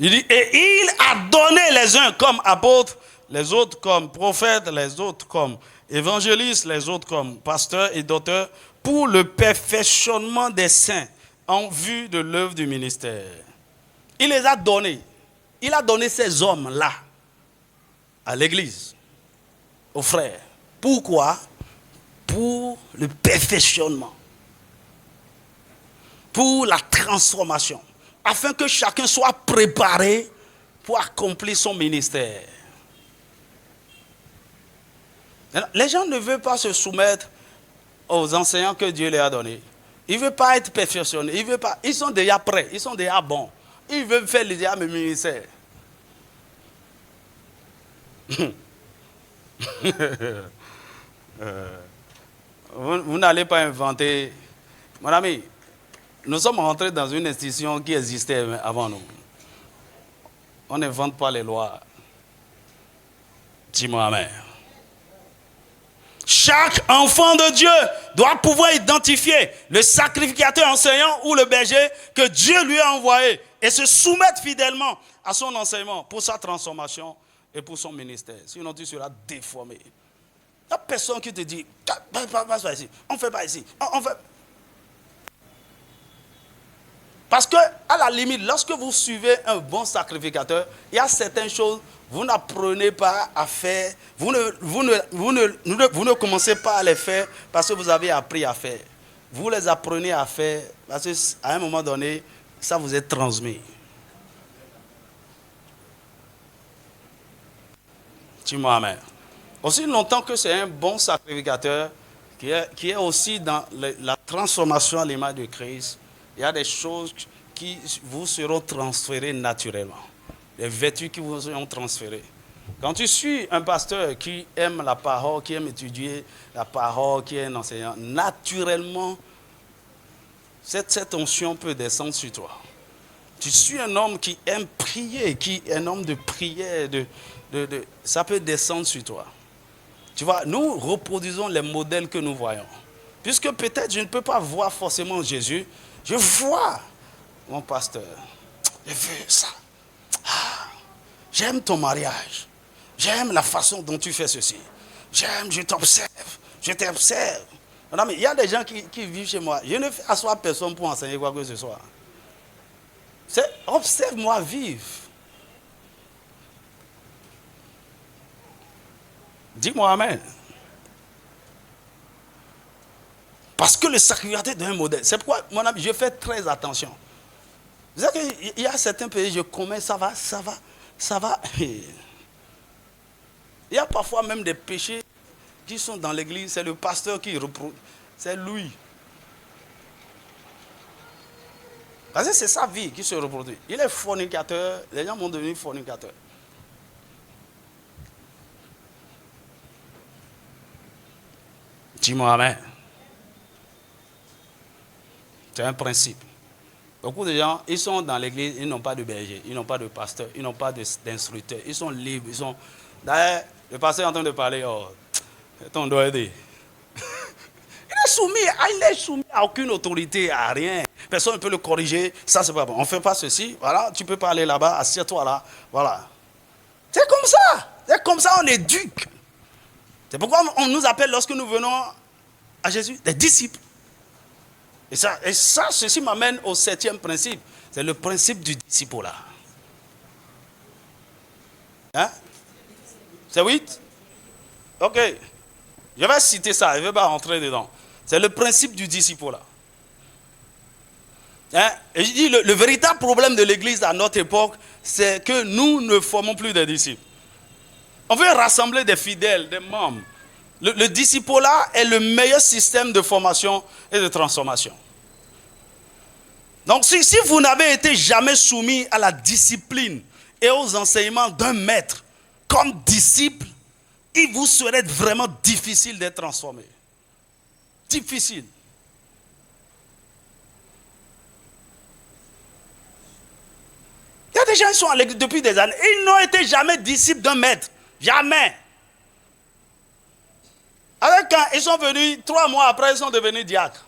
Il dit, et il a donné les uns comme apôtres, les autres comme prophètes, les autres comme évangélistes, les autres comme pasteurs et docteurs, pour le perfectionnement des saints en vue de l'œuvre du ministère. Il les a donnés. Il a donné ces hommes-là à l'église, aux frères. Pourquoi? Pour le perfectionnement. Pour la transformation. Afin que chacun soit préparé pour accomplir son ministère. Les gens ne veulent pas se soumettre aux enseignants que Dieu leur a donnés. Ils ne veulent pas être perfectionnés. Ils sont déjà prêts. Ils sont déjà bons. Ils veulent faire déjà le ministère. Vous n'allez pas inventer. Mon ami, nous sommes rentrés dans une institution qui existait avant nous. On n'invente pas les lois. Dis-moi amen. Chaque enfant de Dieu doit pouvoir identifier le sacrificateur enseignant ou le berger que Dieu lui a envoyé et se soumettre fidèlement à son enseignement pour sa transformation et pour son ministère. Sinon, tu seras déformé. Il n'y a personne qui te dit, passe pas ici, on ne fait pas ici, on fait... Parce que, à la limite, lorsque vous suivez un bon sacrificateur, il y a certaines choses, vous n'apprenez pas à faire, vous ne commencez pas à les faire parce que vous avez appris à faire. Vous les apprenez à faire parce qu'à un moment donné, ça vous est transmis. Dis-moi amen. Aussi longtemps que c'est un bon sacrificateur qui est aussi dans la transformation à l'image de Christ, il y a des choses qui vous seront transférées naturellement. Des vertus qui vous seront transférées. Quand tu suis un pasteur qui aime la parole, qui aime étudier la parole, qui est un enseignant, naturellement, cette onction peut descendre sur toi. Tu suis un homme qui aime prier, qui est un homme de prière, ça peut descendre sur toi. Tu vois, nous reproduisons les modèles que nous voyons. Puisque peut-être je ne peux pas voir forcément Jésus, je vois mon pasteur. Je veux ça. J'aime ton mariage. J'aime la façon dont tu fais ceci. J'aime, je t'observe. Je t'observe. Non, mais il y a des gens qui vivent chez moi. Je ne fais asseoir personne pour enseigner quoi que ce soit. C'est observe-moi vivre. Dis-moi amen. Parce que le sacrificateur est un modèle. C'est pourquoi, mon ami, je fais très attention. Vous savez qu'il y a certains pays, je commets, ça va. Il y a parfois même des péchés qui sont dans l'église, c'est le pasteur qui reproduit. C'est lui. Parce que c'est sa vie qui se reproduit. Il est fornicateur, les gens vont devenir fornicateurs. Dis-moi amen. C'est un principe. Beaucoup de gens, ils sont dans l'église, ils n'ont pas de berger, ils n'ont pas de pasteur, ils n'ont pas d'instructeur, ils sont libres. D'ailleurs, le pasteur est en train de parler, ton doigt aider. Il est soumis à aucune autorité, à rien. Personne ne peut le corriger, ça c'est pas bon. On ne fait pas ceci, voilà, tu peux pas aller là-bas, assieds-toi là, voilà. C'est comme ça on éduque. C'est pourquoi on nous appelle, lorsque nous venons à Jésus, des disciples. Et ceci m'amène au 7e principe. C'est le principe du disciple-là. Hein? C'est 8? Ok. Je vais citer ça, je ne vais pas rentrer dedans. C'est le principe du disciple-là. Hein? Et je dis, le véritable problème de l'Église à notre époque, c'est que nous ne formons plus des disciples. On veut rassembler des fidèles, des membres. Le disciple-là est le meilleur système de formation et de transformation. Donc si vous n'avez été jamais soumis à la discipline et aux enseignements d'un maître comme disciple, il vous serait vraiment difficile d'être transformé. Difficile. Il y a des gens qui sont à l'église depuis des années. Ils n'ont été jamais disciples d'un maître. Jamais. Alors quand ils sont venus, 3 mois après, ils sont devenus diacres.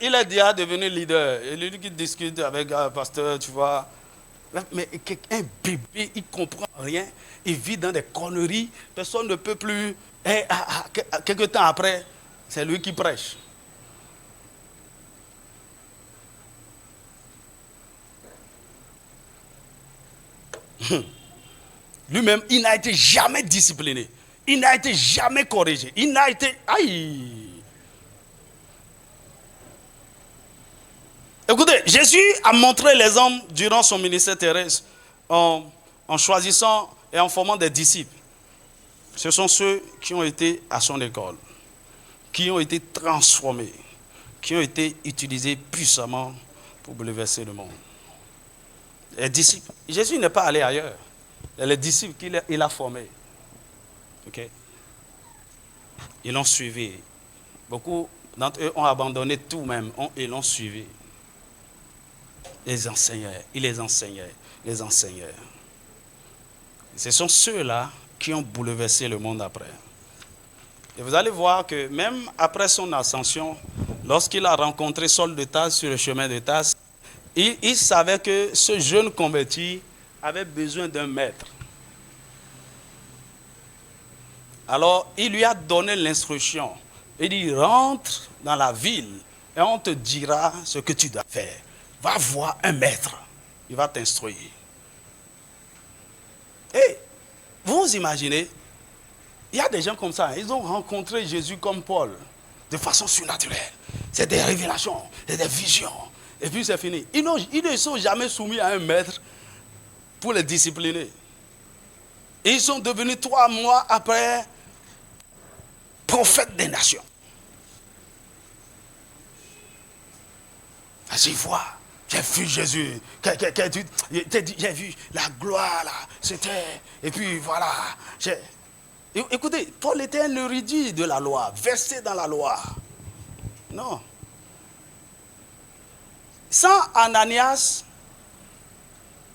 Il est diacre, devenu leader. Et lui qui discute avec un pasteur, tu vois. Mais un bébé, il ne comprend rien. Il vit dans des conneries. Personne ne peut plus. Et quelques temps après, c'est lui qui prêche. Lui-même, il n'a été jamais discipliné. Il n'a été jamais corrigé. Il n'a été... Aïe! Écoutez, Jésus a montré l'exemple durant son ministère terrestre en choisissant et en formant des disciples. Ce sont ceux qui ont été à son école, qui ont été transformés, qui ont été utilisés puissamment pour bouleverser le monde. Les disciples, Jésus n'est pas allé ailleurs. C'est les disciples qu'il a formés. Okay? Ils l'ont suivi. Beaucoup d'entre eux ont abandonné tout même et l'ont suivi. Les enseigneurs, il les enseignait, les enseigneurs. Ce sont ceux-là qui ont bouleversé le monde après. Et vous allez voir que même après son ascension, lorsqu'il a rencontré Saul de Tarse sur le chemin de Tarse, il savait que ce jeune converti avait besoin d'un maître. Alors, il lui a donné l'instruction. Il dit, rentre dans la ville et on te dira ce que tu dois faire. Va voir un maître. Il va t'instruire. Et vous imaginez, il y a des gens comme ça, ils ont rencontré Jésus comme Paul, de façon surnaturelle. C'est des révélations, c'est des visions. Et puis c'est fini. Ils ne sont jamais soumis à un maître pour les discipliner. Et ils sont devenus 3 mois après prophètes des nations. Vas-y, vois. J'ai vu Jésus, j'ai vu la gloire là, c'était, et puis voilà. Écoutez, Paul était un érudit de la loi, versé dans la loi. Non. Sans Ananias,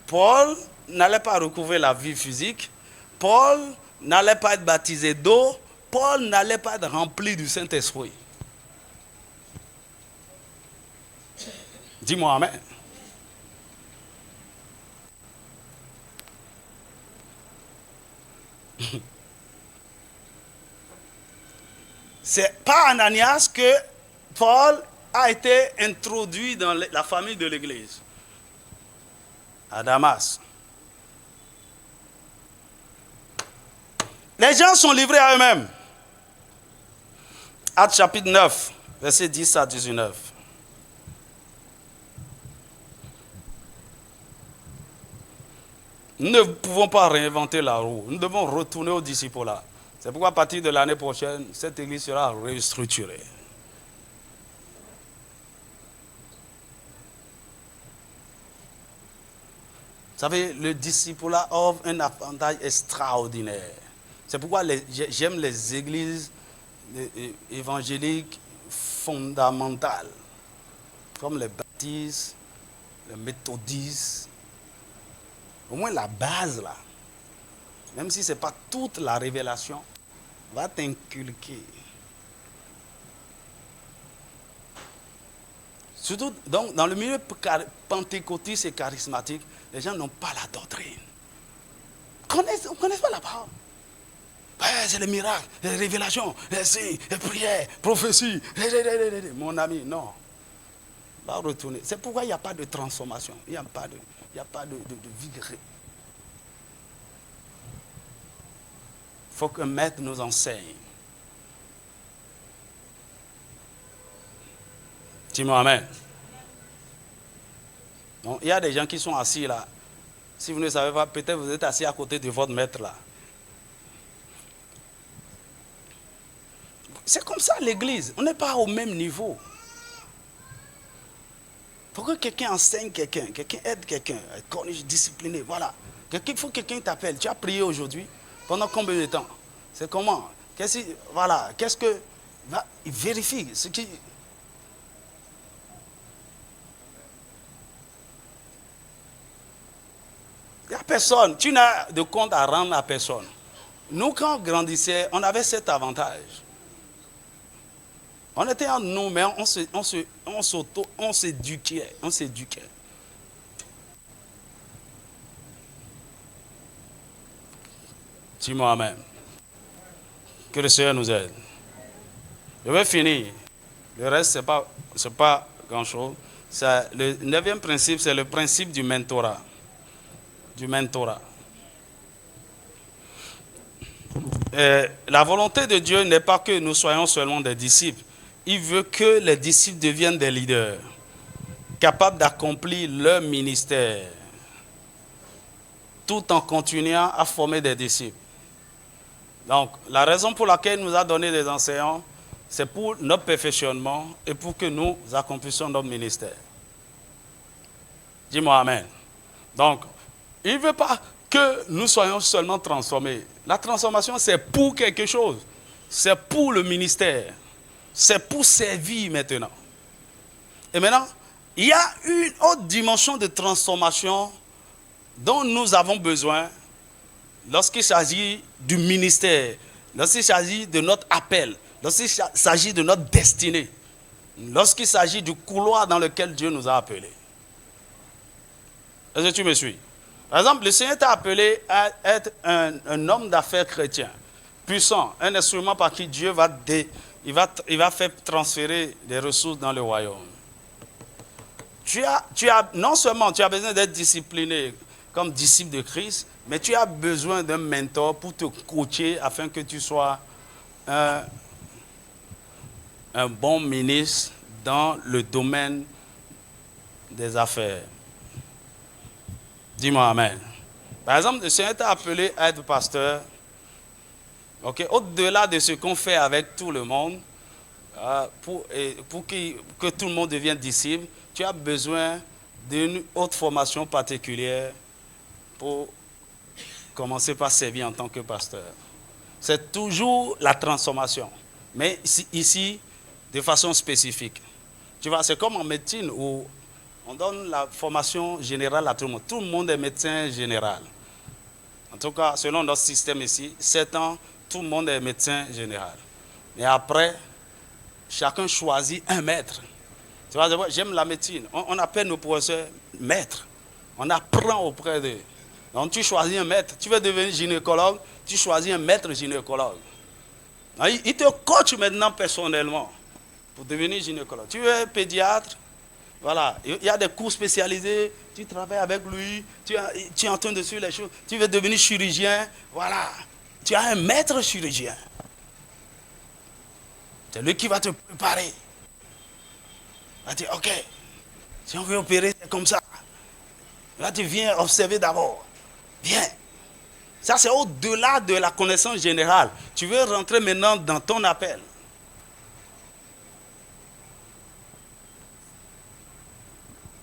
Paul n'allait pas recouvrir la vie physique, Paul n'allait pas être baptisé d'eau, Paul n'allait pas être rempli du Saint-Esprit. Dis-moi amen. C'est par Ananias que Paul a été introduit dans la famille de l'Église, à Damas. Les gens sont livrés à eux-mêmes. Actes chapitre 9, versets 10 à 19. Nous ne pouvons pas réinventer la roue. Nous devons retourner aux disciples là. C'est pourquoi à partir de l'année prochaine, cette église sera restructurée. Vous savez, le disciple-là offre un avantage extraordinaire. C'est pourquoi j'aime les églises évangéliques fondamentales, comme les baptistes, les méthodistes. Au moins la base là, même si ce n'est pas toute la révélation, va t'inculquer. Surtout donc, dans le milieu pentecôtiste et charismatique, les gens n'ont pas la doctrine. Ils ne connaissent pas la parole. C'est les miracles, les révélations, les signes, les prières, prophéties. Mon ami, non. Va retourner. C'est pourquoi il n'y a pas de transformation. Il n'y a pas de vie. Il faut qu'un maître nous enseigne. Dis-moi amen. Donc, il y a des gens qui sont assis là. Si vous ne savez pas, peut-être vous êtes assis à côté de votre maître là. C'est comme ça l'église. On n'est pas au même niveau. Il faut que quelqu'un enseigne quelqu'un aide quelqu'un, corrige, discipliné, voilà. Il faut que quelqu'un t'appelle. Tu as prié aujourd'hui. Pendant combien de temps? C'est comment? Qu'est-ce que... Il vérifie ce qui... Il n'y a personne. Tu n'as de compte à rendre à personne. Nous, quand on grandissait, on avait cet avantage. On était en nous, mais on s'éduquait. Dis-moi amen. Que le Seigneur nous aide. Je vais finir. Le reste, ce n'est pas grand-chose. Le 9e principe, c'est le principe du mentorat. La volonté de Dieu n'est pas que nous soyons seulement des disciples. Il veut que les disciples deviennent des leaders, capables d'accomplir leur ministère, tout en continuant à former des disciples. Donc, la raison pour laquelle il nous a donné des enseignants, c'est pour notre perfectionnement et pour que nous accomplissions notre ministère. Dis-moi amen. Donc, il ne veut pas que nous soyons seulement transformés. La transformation, c'est pour quelque chose. C'est pour le ministère. C'est pour servir maintenant. Et maintenant, il y a une autre dimension de transformation dont nous avons besoin lorsqu'il s'agit du ministère, lorsqu'il s'agit de notre appel, lorsqu'il s'agit de notre destinée, lorsqu'il s'agit du couloir dans lequel Dieu nous a appelés. Est-ce que tu me suis? Par exemple, le Seigneur t'a appelé à être un homme d'affaires chrétien, puissant, un instrument par qui Dieu va faire transférer des ressources dans le royaume. Non seulement tu as besoin d'être discipliné comme disciple de Christ, mais tu as besoin d'un mentor pour te coacher afin que tu sois un bon ministre dans le domaine des affaires. Dis-moi amen. Par exemple, le Seigneur t'a appelé à être pasteur. Okay? Au-delà de ce qu'on fait avec tout le monde, pour que tout le monde devienne disciple, tu as besoin d'une autre formation particulière pour commencer par servir en tant que pasteur. C'est toujours la transformation, mais ici, de façon spécifique. Tu vois, c'est comme en médecine où on donne la formation générale à tout le monde. Tout le monde est médecin général. En tout cas, selon notre système ici, 7 ans, tout le monde est médecin général. Et après, chacun choisit un maître. Tu vois, j'aime la médecine. On appelle nos professeurs maîtres. On apprend auprès d'eux. Donc tu choisis un maître. Tu veux devenir gynécologue, tu choisis un maître gynécologue. Il te coach maintenant personnellement pour devenir gynécologue. Tu veux pédiatre, voilà. Il y a des cours spécialisés, tu travailles avec lui, tu es en train de suivre les choses. Tu veux devenir chirurgien, voilà. Tu as un maître chirurgien. C'est lui qui va te préparer. Il va dire, ok, si on veut opérer, c'est comme ça. Là, tu viens observer d'abord. Viens. Ça, c'est au-delà de la connaissance générale. Tu veux rentrer maintenant dans ton appel.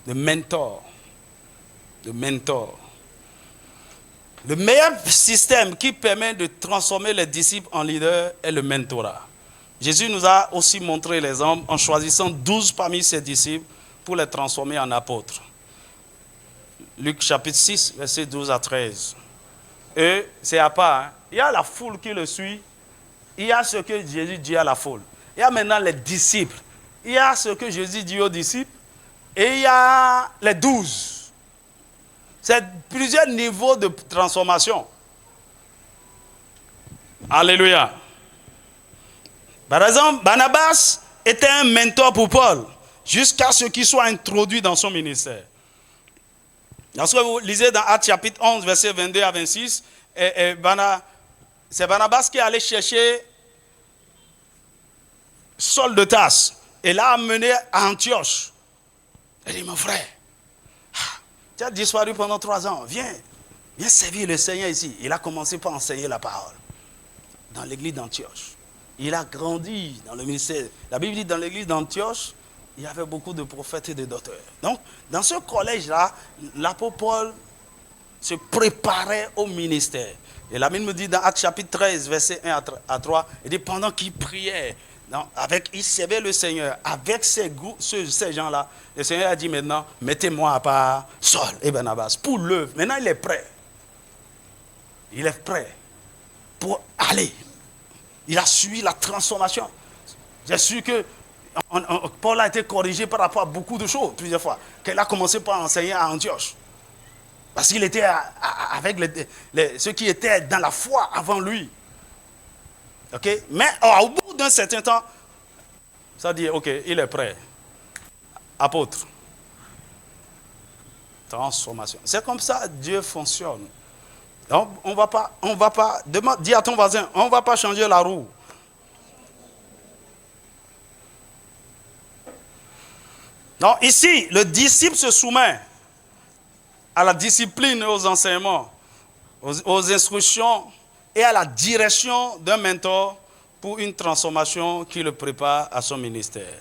Le mentor. Le mentor. Le meilleur système qui permet de transformer les disciples en leaders est le mentorat. Jésus nous a aussi montré l'exemple en choisissant 12 parmi ses disciples pour les transformer en apôtres. Luc chapitre 6, versets 12 à 13. Et c'est à part, hein. Il y a la foule qui le suit, il y a ce que Jésus dit à la foule. Il y a maintenant les disciples, il y a ce que Jésus dit aux disciples, et il y a les 12. C'est plusieurs niveaux de transformation. Alléluia. Par exemple, Barnabas était un mentor pour Paul jusqu'à ce qu'il soit introduit dans son ministère. Lorsque vous lisez dans Actes chapitre 11, versets 22 à 26, c'est Barnabas qui est allé chercher Saul de Tarse et l'a amené à Antioche. Il dit, mon frère, tu as disparu pendant 3 ans, viens servir le Seigneur ici. Il a commencé par enseigner la parole dans l'église d'Antioche. Il a grandi dans le ministère. La Bible dit dans l'église d'Antioche, il y avait beaucoup de prophètes et de docteurs. Donc, dans ce collège-là, l'apôtre Paul se préparait au ministère. Et la Bible me dit dans Actes chapitre 13, verset 1 à 3, il dit pendant qu'il priait, il servait le Seigneur avec ces gens-là. Le Seigneur a dit maintenant, mettez-moi à part Saul et Barnabas pour l'œuvre. Maintenant, il est prêt. Il est prêt pour aller. Il a suivi la transformation. J'ai su que Paul a été corrigé par rapport à beaucoup de choses, plusieurs fois. Qu'il a commencé par enseigner à Antioche. Parce qu'il était avec ceux qui étaient dans la foi avant lui. Okay? Mais au bout d'un certain temps, ça dit, ok, il est prêt. Apôtre. Transformation. C'est comme ça Dieu fonctionne. Donc, on va pas, dis à ton voisin, on ne va pas changer la roue. Donc, ici, le disciple se soumet à la discipline et aux enseignements, aux instructions et à la direction d'un mentor pour une transformation qui le prépare à son ministère.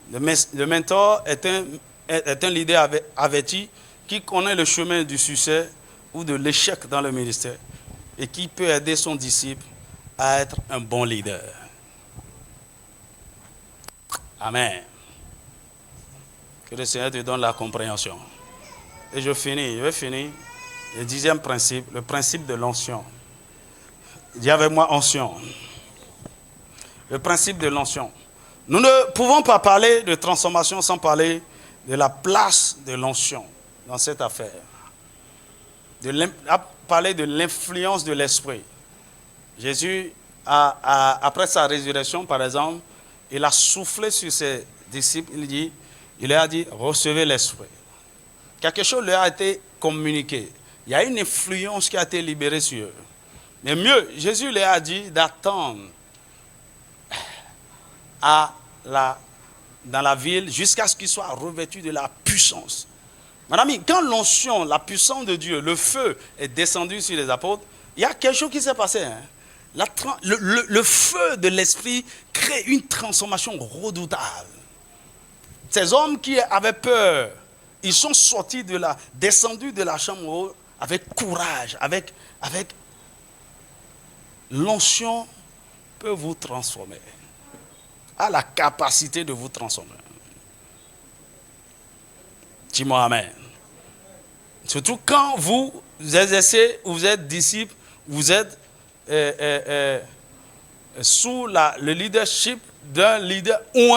Le mentor est un leader averti qui connaît le chemin du succès ou de l'échec dans le ministère et qui peut aider son disciple à être un bon leader. Amen. Que le Seigneur te donne la compréhension. Et je vais finir. Le 10e principe, le principe de l'onction. Dis avec moi onction. Le principe de l'onction. Nous ne pouvons pas parler de transformation sans parler de la place de l'onction dans cette affaire. Parler de l'influence de l'esprit. Jésus, après sa résurrection, par exemple, il a soufflé sur ses disciples, il leur a dit, recevez l'esprit. Quelque chose leur a été communiqué. Il y a une influence qui a été libérée sur eux. Mais mieux, Jésus leur a dit d'attendre dans la ville jusqu'à ce qu'ils soient revêtus de la puissance. Mon ami, quand l'onction, la puissance de Dieu, le feu est descendu sur les apôtres, il y a quelque chose qui s'est passé. Hein? Le feu de l'esprit crée une transformation redoutable. Ces hommes qui avaient peur, ils sont descendus de la chambre avec courage, avec l'onction peut vous transformer, a la capacité de vous transformer. Dis-moi amen. Surtout quand vous exercez, vous êtes disciple, vous êtes sous le leadership d'un leader ou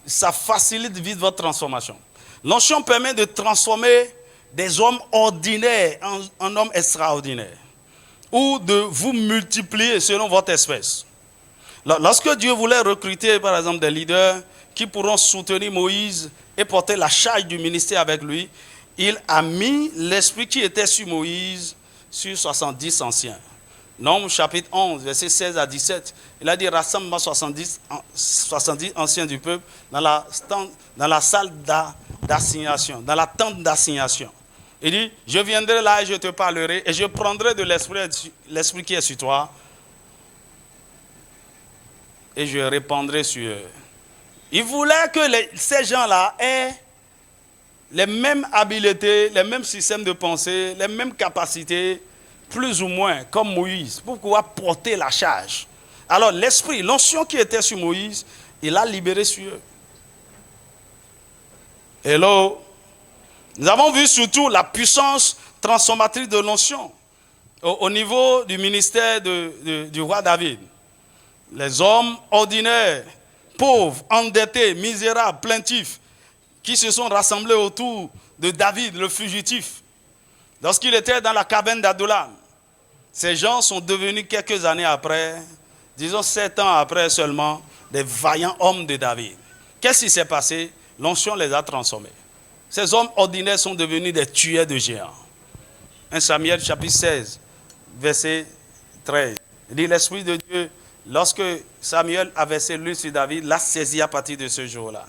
ça facilite vite votre transformation. L'onction permet de transformer des hommes ordinaires en hommes extraordinaires ou de vous multiplier selon votre espèce. Lorsque Dieu voulait recruter par exemple des leaders qui pourront soutenir Moïse et porter la charge du ministère avec lui, il a mis l'esprit qui était sur Moïse sur 70 anciens. Nombre chapitre 11, versets 16 à 17, il a dit rassemble 70 anciens du peuple dans la salle d'assignation, dans la tente d'assignation. Il dit, je viendrai là et je te parlerai et je prendrai de l'esprit qui est sur toi et je répandrai sur eux. Il voulait que ces gens-là aient les mêmes habiletés, les mêmes systèmes de pensée, les mêmes capacités, plus ou moins, comme Moïse, pour pouvoir porter la charge. Alors l'esprit, l'onction qui était sur Moïse, il l'a libéré sur eux. Hello. Nous avons vu surtout la puissance transformatrice de l'onction au niveau du ministère du roi David. Les hommes ordinaires, pauvres, endettés, misérables, plaintifs, qui se sont rassemblés autour de David, le fugitif, lorsqu'il était dans la caverne d'Adullam. Ces gens sont devenus quelques années après, disons 7 ans après seulement, des vaillants hommes de David. Qu'est-ce qui s'est passé? L'onction les a transformés. Ces hommes ordinaires sont devenus des tueurs de géants. 1 Samuel chapitre 16, verset 13. Il dit, l'Esprit de Dieu, lorsque Samuel a versé l'huile sur David, l'a saisi à partir de ce jour-là.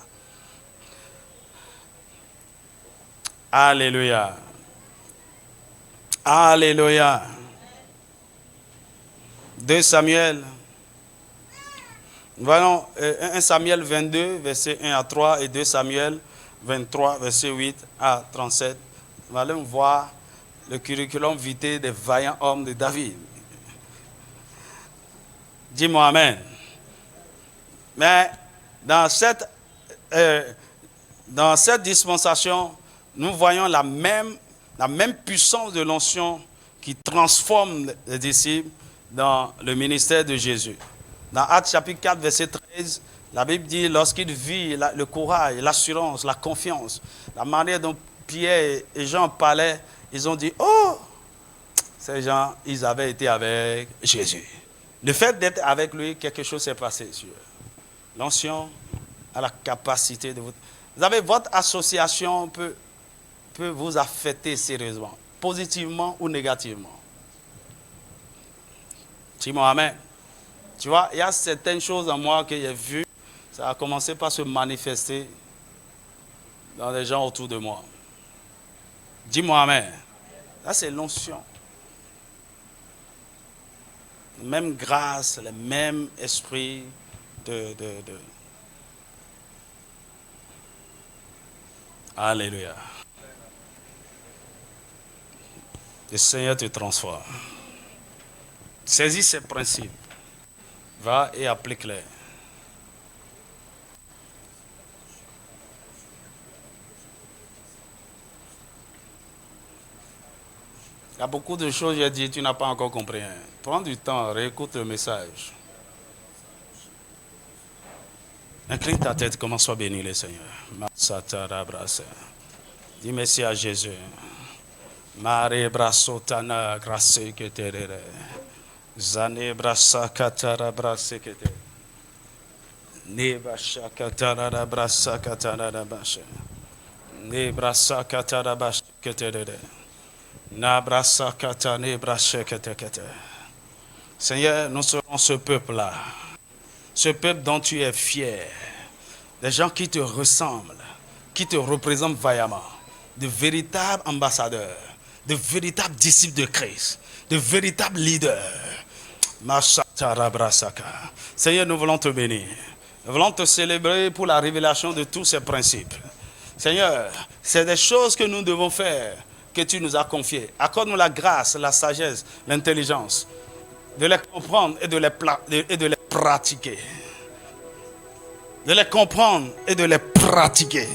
Alléluia. Alléluia. 2 Samuel. Voyons 1 Samuel 22, verset 1 à 3 et 2 Samuel 23, verset 8 à 37. Nous allons voir le curriculum vitae des vaillants hommes de David. Dis-moi Amen. Mais dans cette dispensation, nous voyons la même puissance de l'onction qui transforme les disciples dans le ministère de Jésus. Dans Actes chapitre 4, verset 13, la Bible dit, lorsqu'il vit le courage, l'assurance, la confiance, la manière dont Pierre et Jean parlaient, ils ont dit, oh, ces gens, ils avaient été avec Jésus. Le fait d'être avec lui, quelque chose s'est passé sur eux. L'onction a la capacité de vous... Vous savez, votre association peut vous affecter sérieusement, positivement ou négativement. Dis-moi Amen. Tu vois, il y a certaines choses en moi que j'ai vues, ça a commencé par se manifester dans les gens autour de moi. Dis-moi Amen. Ça, c'est l'onction. La même grâce, le même esprit de... Alléluia. Le Seigneur te transforme. Saisis ces principes. Va et applique-les. Il y a beaucoup de choses, j'ai dit, tu n'as pas encore compris. Prends du temps, réécoute le message. Incline ta tête, comment soit béni le Seigneur. Dis merci à Jésus. Mare brasotana grâce que terere. Zane brasa katara brase que te. Ne basha katara brasa katara basha. Ne brasa katara basha que terere. Na brasa katane brashe que te. Seigneur, nous serons ce peuple-là. Ce peuple dont tu es fier. Des gens qui te ressemblent, qui te représentent vaillamment. De véritables ambassadeurs, de véritables disciples de Christ, de véritables leaders. Seigneur, nous voulons te bénir. Nous voulons te célébrer pour la révélation de tous ces principes. Seigneur, c'est des choses que nous devons faire, que tu nous as confiées. Accorde-nous la grâce, la sagesse, l'intelligence, de les comprendre et de les pratiquer. De les comprendre et de les pratiquer.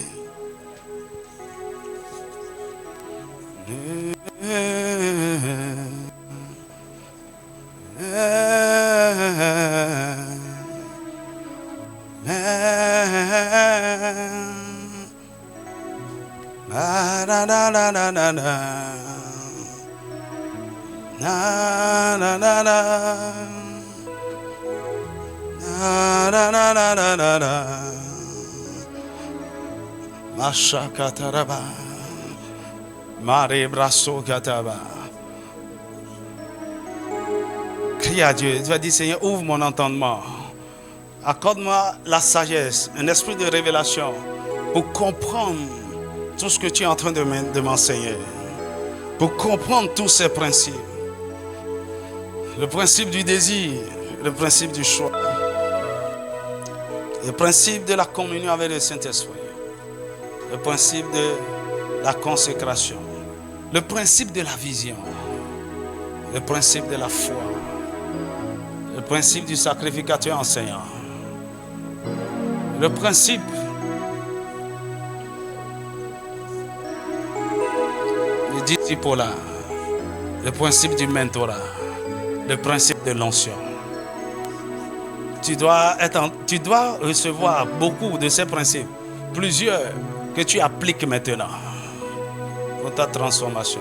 Mashakataraba Mare Brasso Kataba. Crie à Dieu. Tu vas dire, Seigneur, ouvre mon entendement. Accorde-moi la sagesse, un esprit de révélation pour comprendre tout ce que tu es en train de m'enseigner. Pour comprendre tous ces principes. Le principe du désir, le principe du choix. Le principe de la communion avec le Saint-Esprit. Le principe de la consécration. Le principe de la vision. Le principe de la foi. Le principe du sacrificateur enseignant. Le principe du discipolat. Le principe du mentorat. Le principe de l'onction. Tu dois recevoir beaucoup de ces principes. Plusieurs que tu appliques maintenant pour ta transformation.